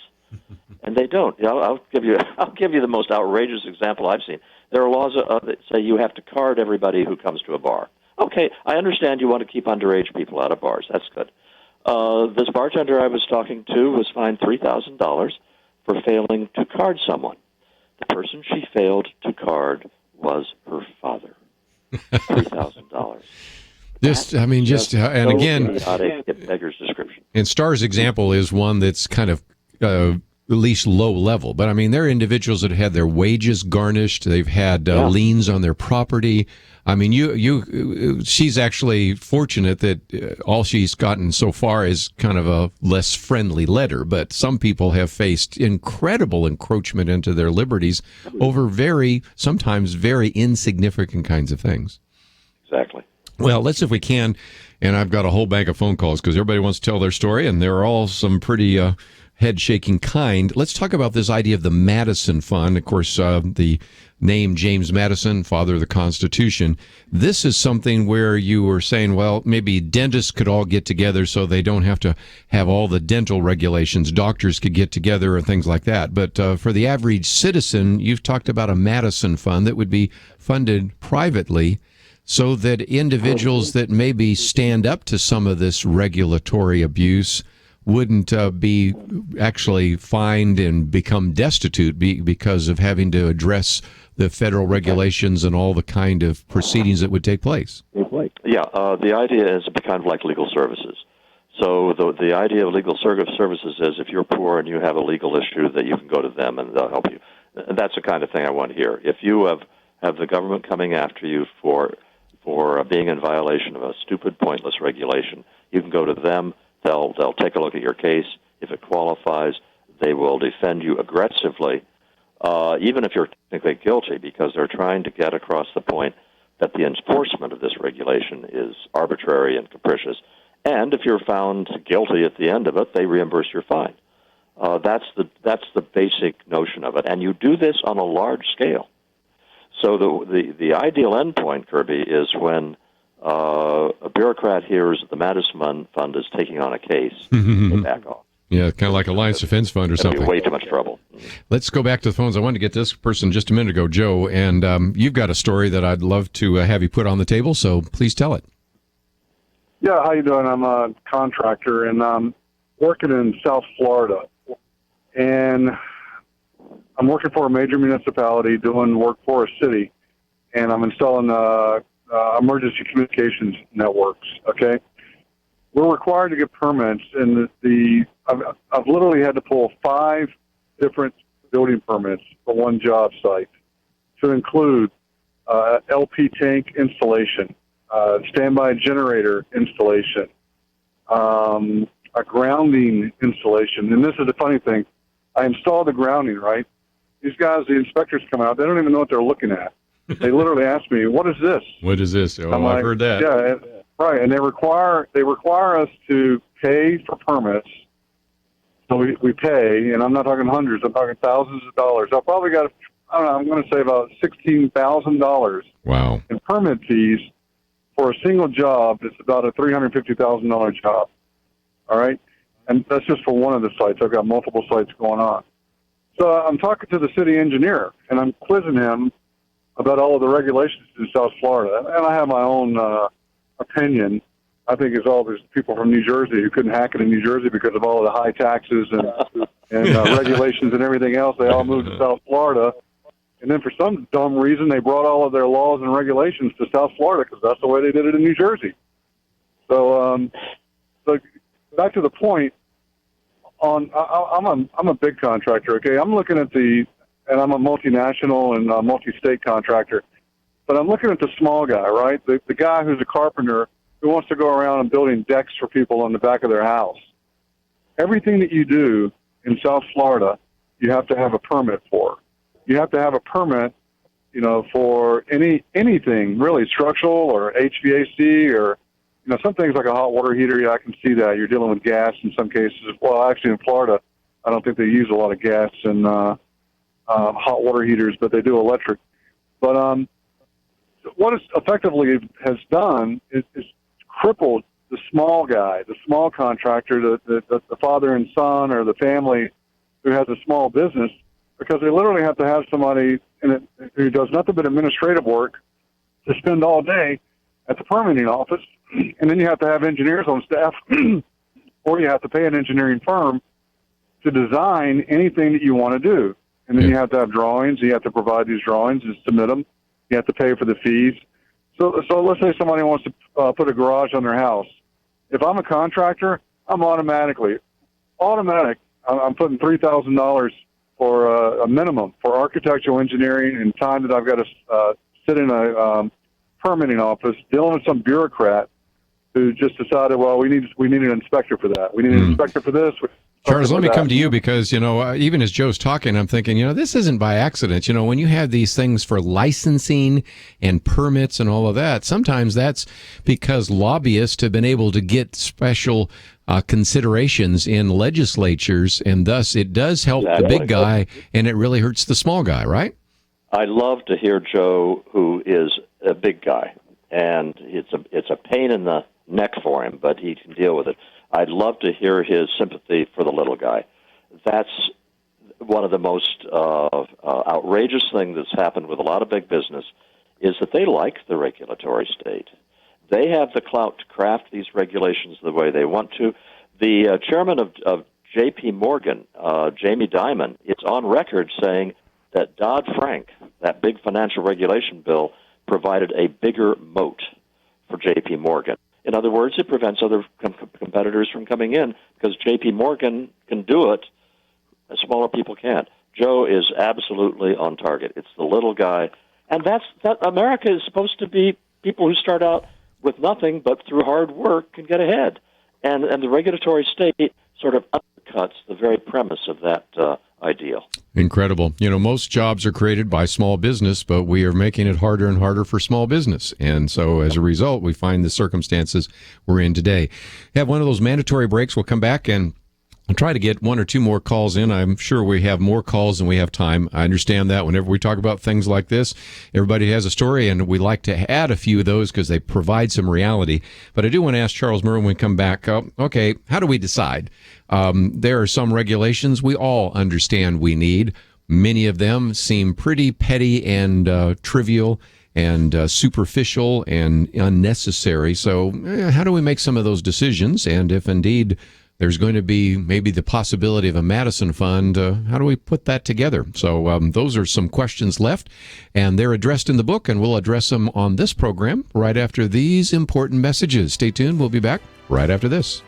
and they don't. I'll give you the most outrageous example I've seen. There are laws that say you have to card everybody who comes to a bar. Okay, I understand you want to keep underage people out of bars. That's good. This bartender I was talking to was fined $3,000 for failing to card someone. The person she failed to card was her father. $3,000.
And again,
idiotic, beggar's description.
And Starr's example is one that's kind of at least low level. But I mean, there are individuals that had their wages garnished. They've had liens on their property. I mean, she's actually fortunate that all she's gotten so far is kind of a less friendly letter. But some people have faced incredible encroachment into their liberties over sometimes very insignificant kinds of things.
Exactly.
Well, let's see if we can. And I've got a whole bank of phone calls because everybody wants to tell their story, and they're all some pretty head-shaking kind. Let's talk about this idea of the Madison Fund. Of course, the name James Madison, father of the Constitution. This is something where you were saying, well, maybe dentists could all get together so they don't have to have all the dental regulations. Doctors could get together and things like that. But for the average citizen, you've talked about a Madison Fund that would be funded privately so that individuals that maybe stand up to some of this regulatory abuse wouldn't be actually fined and become destitute because of having to address the federal regulations and all the kind of proceedings that would take place.
Yeah, the idea is kind of like legal services. So the idea of legal services is if you're poor and you have a legal issue, that you can go to them and they'll help you. And that's the kind of thing I want to hear. If you have the government coming after you for being in violation of a stupid, pointless regulation, you can go to them. They'll take a look at your case. If it qualifies, they will defend you aggressively, even if you're technically guilty, because they're trying to get across the point that the enforcement of this regulation is arbitrary and capricious. And if you're found guilty at the end of it, they reimburse your fine. That's the basic notion of it. And you do this on a large scale. So the ideal endpoint, Kirby, is when a bureaucrat hears the Madison Fund is taking on a case, they back off.
Yeah, kind of like Alliance Defense Fund or something.
Way too much trouble.
Let's go back to the phones. I wanted to get this person just a minute ago, Joe, and you've got a story that I'd love to have you put on the table, so please tell it.
Yeah, how you doing? I'm a contractor, and I'm working in South Florida. And I'm working for a major municipality doing work for a city, and I'm installing emergency communications networks, okay? We're required to get permits, and I've literally had to pull 5 different building permits for one job site to include LP tank installation, standby generator installation, a grounding installation. And this is the funny thing. I installed the grounding, right? These guys, the inspectors come out. They don't even know what they're looking at. They literally ask me, "What is this?"
What is this? Oh, I've heard that.
Yeah, right. And they require us to pay for permits. So we pay, and I'm not talking hundreds. I'm talking thousands of dollars. I've probably got, I don't know, I'm going to say about $16,000
wow.
in permit fees for a single job. It's about a $350,000 job. All right? And that's just for one of the sites. I've got multiple sites going on. So I'm talking to the city engineer, and I'm quizzing him about all of the regulations in South Florida. And I have my own opinion. I think it's all these people from New Jersey who couldn't hack it in New Jersey because of all of the high taxes and regulations and everything else. They all moved to South Florida, And then for some dumb reason, they brought all of their laws and regulations to South Florida because that's the way they did it in New Jersey. So, so back to the point. I'm a big contractor. Okay, I'm looking at and I'm a multinational and multi-state contractor. But I'm looking at the small guy, right? The guy who's a carpenter who wants to go around and building decks for people on the back of their house. Everything that you do in South Florida, you have to have a permit for. You have to have a permit, for anything really structural or HVAC or, some things like a hot water heater. Yeah, I can see that. You're dealing with gas in some cases. Well, actually in Florida, I don't think they use a lot of gas and hot water heaters, but they do electric. But what it effectively has done is crippled the small guy, the small contractor, the father and son or the family who has a small business, because they literally have to have somebody who does nothing but administrative work to spend all day at the permitting office, and then you have to have engineers on staff, or you have to pay an engineering firm to design anything that you want to do. And then you have to have drawings. You have to provide these drawings and submit them. You have to pay for the fees. So let's say somebody wants to put a garage on their house. If I'm a contractor, I'm automatic. I'm putting $3,000 for a minimum for architectural engineering and time that I've got to sit in a permitting office dealing with some bureaucrat who just decided, well, we need an inspector for that. We need an inspector for this.
Charles, let me come to you because, even as Joe's talking, I'm thinking, this isn't by accident. When you have these things for licensing and permits and all of that, sometimes that's because lobbyists have been able to get special considerations in legislatures, and thus it does help the big guy, and it really hurts the small guy, right?
I love to hear Joe, who is a big guy, and it's a pain in the neck for him, but he can deal with it. I'd love to hear his sympathy for the little guy. That's one of the most outrageous things that's happened with a lot of big business is that they like the regulatory state. They have the clout to craft these regulations the way they want to. The chairman of J.P. Morgan, Jamie Dimon, is on record saying that Dodd-Frank, that big financial regulation bill, provided a bigger moat for J.P. Morgan. In other words, it prevents other competitors from coming in because J.P. Morgan can do it, smaller people can't. Joe is absolutely on target. It's the little guy. And that America is supposed to be people who start out with nothing but through hard work can get ahead. And the regulatory state sort of undercuts the very premise of that ideal.
Incredible. Most jobs are created by small business, but we are making it harder and harder for small business. And so as a result, we find the circumstances we're in today. Have one of those mandatory breaks. We'll come back and I'll try to get one or two more calls in. I'm sure we have more calls than we have time. I understand that whenever we talk about things like this, everybody has a story, and we like to add a few of those because they provide some reality. But I do want to ask Charles Murray when we come back, okay, how do we decide? There are some regulations we all understand we need. Many of them seem pretty petty and trivial and superficial and unnecessary. So how do we make some of those decisions? And if indeed there's going to be maybe the possibility of a Madison Fund, how do we put that together? So those are some questions left, and they're addressed in the book, and we'll address them on this program right after these important messages. Stay tuned. We'll be back right after this.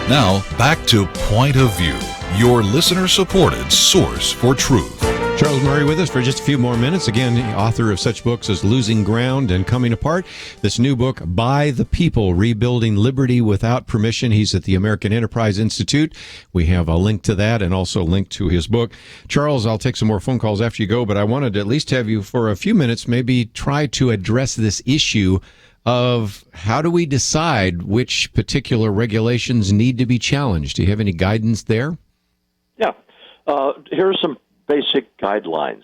Now, back to Point of View, your listener-supported source for truth.
Charles Murray with us for just a few more minutes. Again, author of such books as Losing Ground and Coming Apart. This new book, By the People, Rebuilding Liberty Without Permission. He's at the American Enterprise Institute. We have a link to that and also a link to his book. Charles, I'll take some more phone calls after you go, but I wanted to at least have you for a few minutes maybe try to address this issue of how do we decide which particular regulations need to be challenged. Do you have any guidance there?
Yeah. Here's some basic guidelines.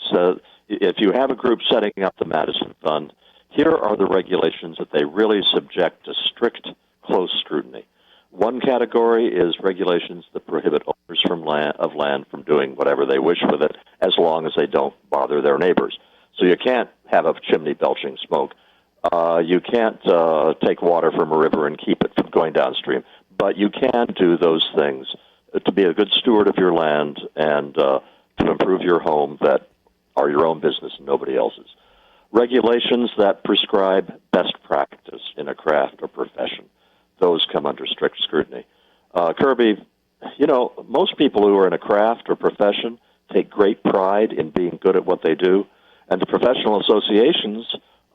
If you have a group setting up the Madison Fund, here are the regulations that they really subject to strict, close scrutiny. One category is regulations that prohibit owners of land from doing whatever they wish with it, as long as they don't bother their neighbors. So you can't have a chimney belching smoke. You can't take water from a river and keep it from going downstream. But you can do those things to be a good steward of your land and to improve your home that are your own business and nobody else's. Regulations that prescribe best practice in a craft or profession, those come under strict scrutiny. Kirby, most people who are in a craft or profession take great pride in being good at what they do, and the professional associations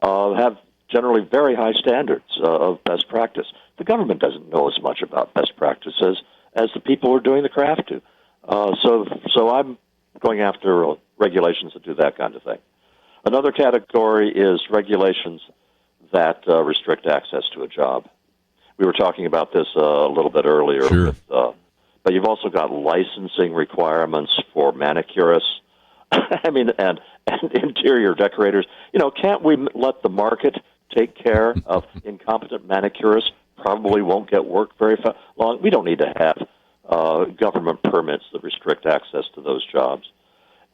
have generally very high standards of best practice. The government doesn't know as much about best practices as the people who are doing the craft do. So I'm going after regulations that do that kind of thing. Another category is regulations that restrict access to a job. We were talking about this a little bit earlier.
Sure.
But you've also got licensing requirements for manicurists. and interior decorators. Can't we let the market take care of incompetent manicurists? Probably won't get work very long. We don't need to have government permits that restrict access to those jobs.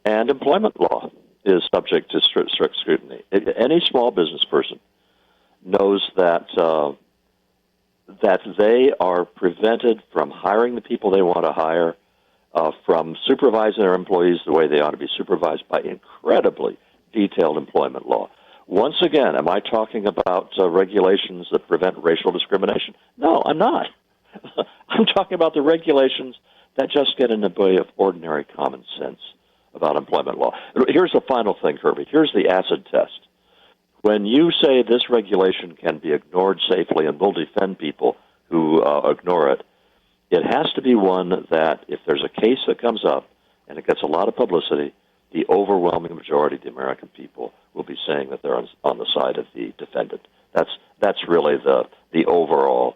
And employment law is subject to strict scrutiny. Any small business person knows that they are prevented from hiring the people they want to hire, from supervising their employees the way they ought to be supervised by incredibly detailed employment law. Once again, am I talking about regulations that prevent racial discrimination? No, I'm not. I'm talking about the regulations that just get in the way of ordinary common sense about employment law. Here's the final thing, Kirby. Here's the acid test. When you say this regulation can be ignored safely and will defend people who ignore it, it has to be one that if there's a case that comes up and it gets a lot of publicity, the overwhelming majority of the American people will be saying that they're on the side of the defendant. That's really the overall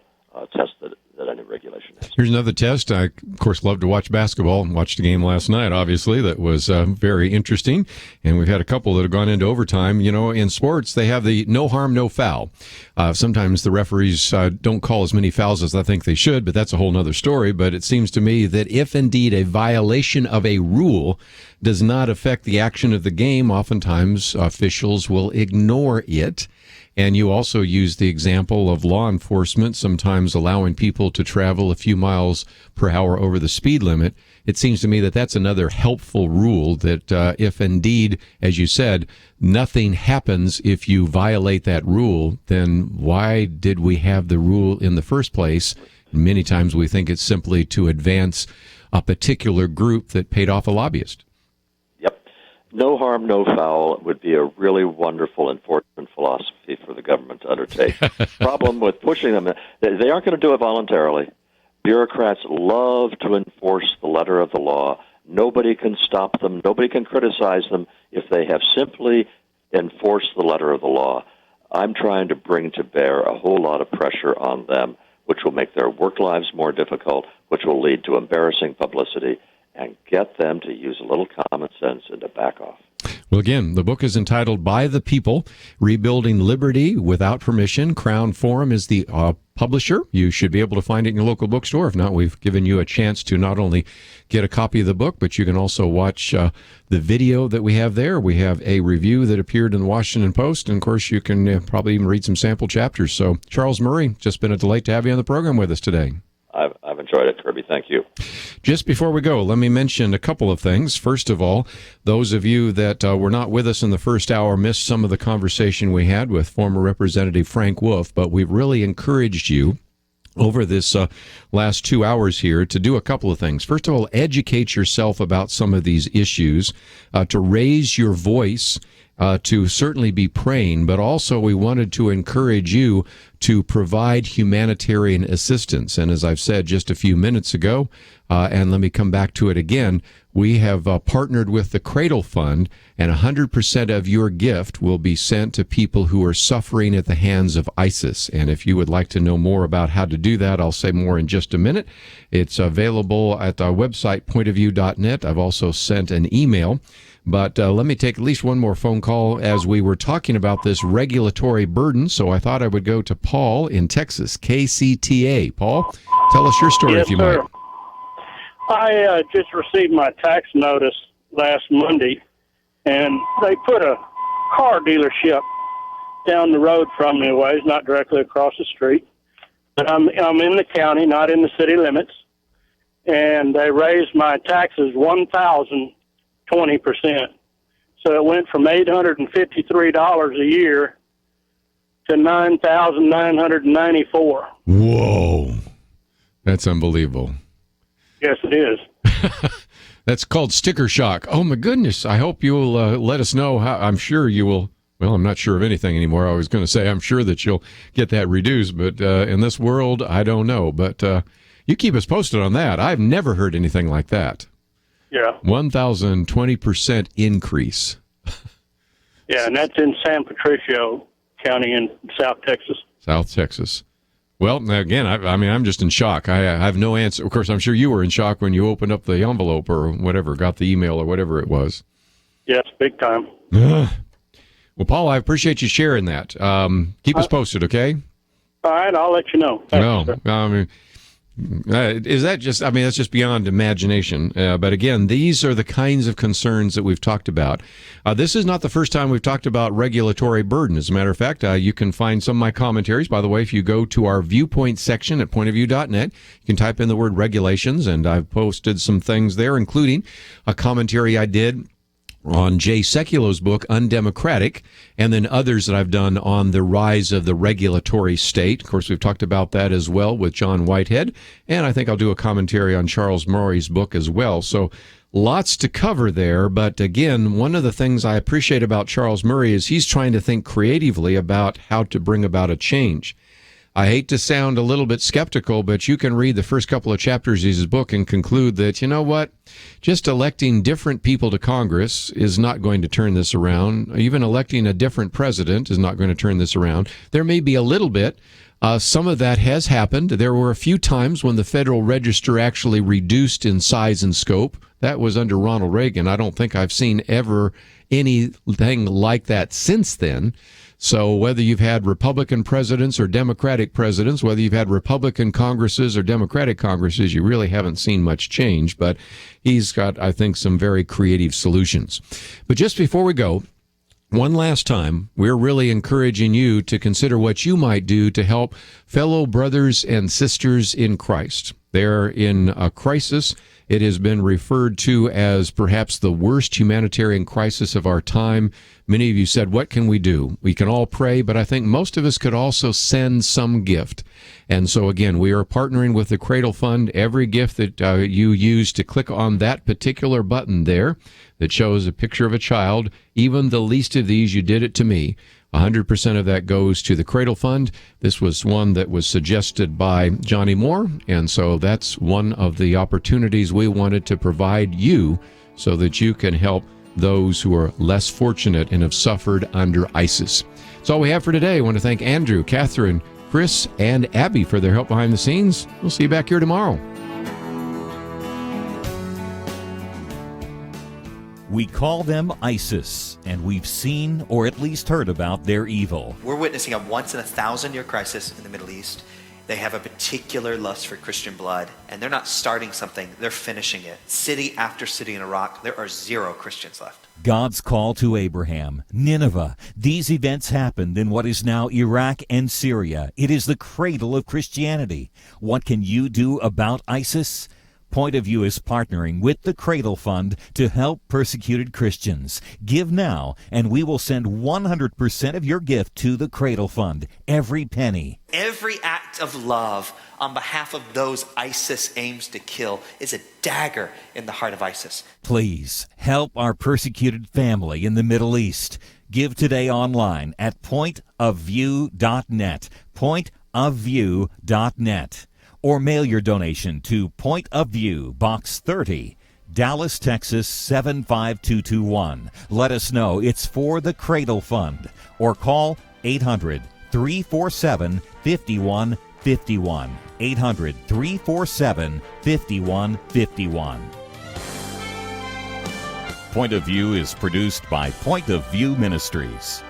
test that any regulation has.
Here's another test. I, of course, love to watch basketball and watched the game last night, obviously. That was very interesting. And we've had a couple that have gone into overtime. In sports, they have the no harm, no foul. Sometimes the referees don't call as many fouls as I think they should, but that's a whole other story. But it seems to me that if indeed a violation of a rule does not affect the action of the game, oftentimes officials will ignore it. And you also use the example of law enforcement sometimes allowing people to travel a few miles per hour over the speed limit. It seems to me that that's another helpful rule that if indeed, as you said, nothing happens if you violate that rule, then why did we have the rule in the first place? Many times we think it's simply to advance a particular group that paid off a lobbyist.
No harm, no foul would be a really wonderful enforcement philosophy for the government to undertake. Problem with pushing them, they aren't going to do it voluntarily. Bureaucrats love to enforce the letter of the law. Nobody can stop them. Nobody can criticize them if they have simply enforced the letter of the law. I'm trying to bring to bear a whole lot of pressure on them, which will make their work lives more difficult, which will lead to embarrassing publicity, and get them to use a little common sense and to back off.
Well, again, the book is entitled By the People, Rebuilding Liberty Without Permission. Crown Forum is the publisher. You should be able to find it in your local bookstore. If not, we've given you a chance to not only get a copy of the book, but you can also watch the video that we have there. We have a review that appeared in the Washington Post, and of course, you can probably even read some sample chapters. So, Charles Murray, just been a delight to have you on the program with us today.
I've enjoyed it, Kirby. Thank you.
Just before we go, let me mention a couple of things. First of all, those of you that were not with us in the first hour missed some of the conversation we had with former Representative Frank Wolf, but we've really encouraged you over this last 2 hours here to do a couple of things. First of all, educate yourself about some of these issues, to raise your voice, to certainly be praying, but also we wanted to encourage you to provide humanitarian assistance. And as I've said just a few minutes ago, and let me come back to it again, we have partnered with the Cradle Fund, and 100% of your gift will be sent to people who are suffering at the hands of ISIS. And if you would like to know more about how to do that, I'll say more in just a minute. It's available at our website, pointofview.net. I've also sent an email. But let me take at least one more phone call as we were talking about this regulatory burden. So I thought I would go to Paul in Texas, KCTA. Paul, tell us your story if you might.
I just received my tax notice last Monday, and they put a car dealership down the road from me a ways, not directly across the street. But I'm in the county, not in the city limits, and they raised my taxes 1,020%. So it went from $853 a year to $9,994.
Whoa, that's unbelievable.
Yes, it is.
That's called sticker shock. Oh, my goodness. I hope you'll let us know how. I'm sure you will. Well, I'm not sure of anything anymore. I was going to say I'm sure that you'll get that reduced. But in this world, I don't know. But you keep us posted on that. I've never heard anything like that.
Yeah.
1,020% increase.
Yeah, and that's in San Patricio County in South Texas.
South Texas. Well, again, I'm just in shock. I have no answer. Of course, I'm sure you were in shock when you opened up the envelope or whatever, got the email or whatever it was.
Yes, big time.
Well, Paul, I appreciate you sharing that. Keep us posted, okay?
All right, I'll let you know. Thanks, sir.
I mean, is that just, that's just beyond imagination. But again, these are the kinds of concerns that we've talked about. This is not the first time we've talked about regulatory burden. As a matter of fact, you can find some of my commentaries. By the way, if you go to our viewpoint section at pointofview.net, you can type in the word regulations, and I've posted some things there, including a commentary I did on Jay Sekulo's book, Undemocratic, and then others that I've done on the rise of the regulatory state. Of course, we've talked about that as well with John Whitehead, and I think I'll do a commentary on Charles Murray's book as well. So lots to cover there, but again, one of the things I appreciate about Charles Murray is he's trying to think creatively about how to bring about a change. I hate to sound a little bit skeptical, but you can read the first couple of chapters of his book and conclude that, you know what, just electing different people to Congress is not going to turn this around. Even electing a different president is not going to turn this around. There may be a little bit. Some of that has happened. There were a few times when the Federal Register actually reduced in size and scope. That was under Ronald Reagan. I don't think I've seen ever anything like that since then. So whether you've had Republican presidents or Democratic presidents, whether you've had Republican Congresses or Democratic Congresses, you really haven't seen much change. But he's got, I think, some very creative solutions. But just before we go, one last time, we're really encouraging you to consider what you might do to help fellow brothers and sisters in Christ. They're in a crisis. It has been referred to as perhaps the worst humanitarian crisis of our time. Many of you said, what can we do? We can all pray, but I think most of us could also send some gift. And so, again, we are partnering with the Cradle Fund. Every gift that you use to click on that particular button there that shows a picture of a child, even the least of these, you did it to me. 100% of that goes to the Cradle Fund. This was one that was suggested by Johnny Moore, and so that's one of the opportunities we wanted to provide you so that you can help those who are less fortunate and have suffered under ISIS. That's all we have for today. I want to thank Andrew, Catherine, Chris, and Abby for their help behind the scenes. We'll see you back here tomorrow.
We call them ISIS, and we've seen or at least heard about their evil.
We're witnessing a once-in-a-thousand-year crisis in the Middle East. They have a particular lust for Christian blood, and they're not starting something, they're finishing it. City after city in Iraq, there are 0 Christians left.
God's call to Abraham, Nineveh. These events happened in what is now Iraq and Syria. It is the cradle of Christianity. What can you do about ISIS? Point of View is partnering with the Cradle Fund to help persecuted Christians. Give now, and we will send 100% of your gift to the Cradle Fund, every penny.
Every act of love on behalf of those ISIS aims to kill is a dagger in the heart of ISIS.
Please help our persecuted family in the Middle East. Give today online at pointofview.net, pointofview.net, or mail your donation to Point of View, Box 30, Dallas, Texas 75221. Let us know it's for the Cradle Fund, or call 800-347-5151, 800-347-5151. Point of View is produced by Point of View Ministries.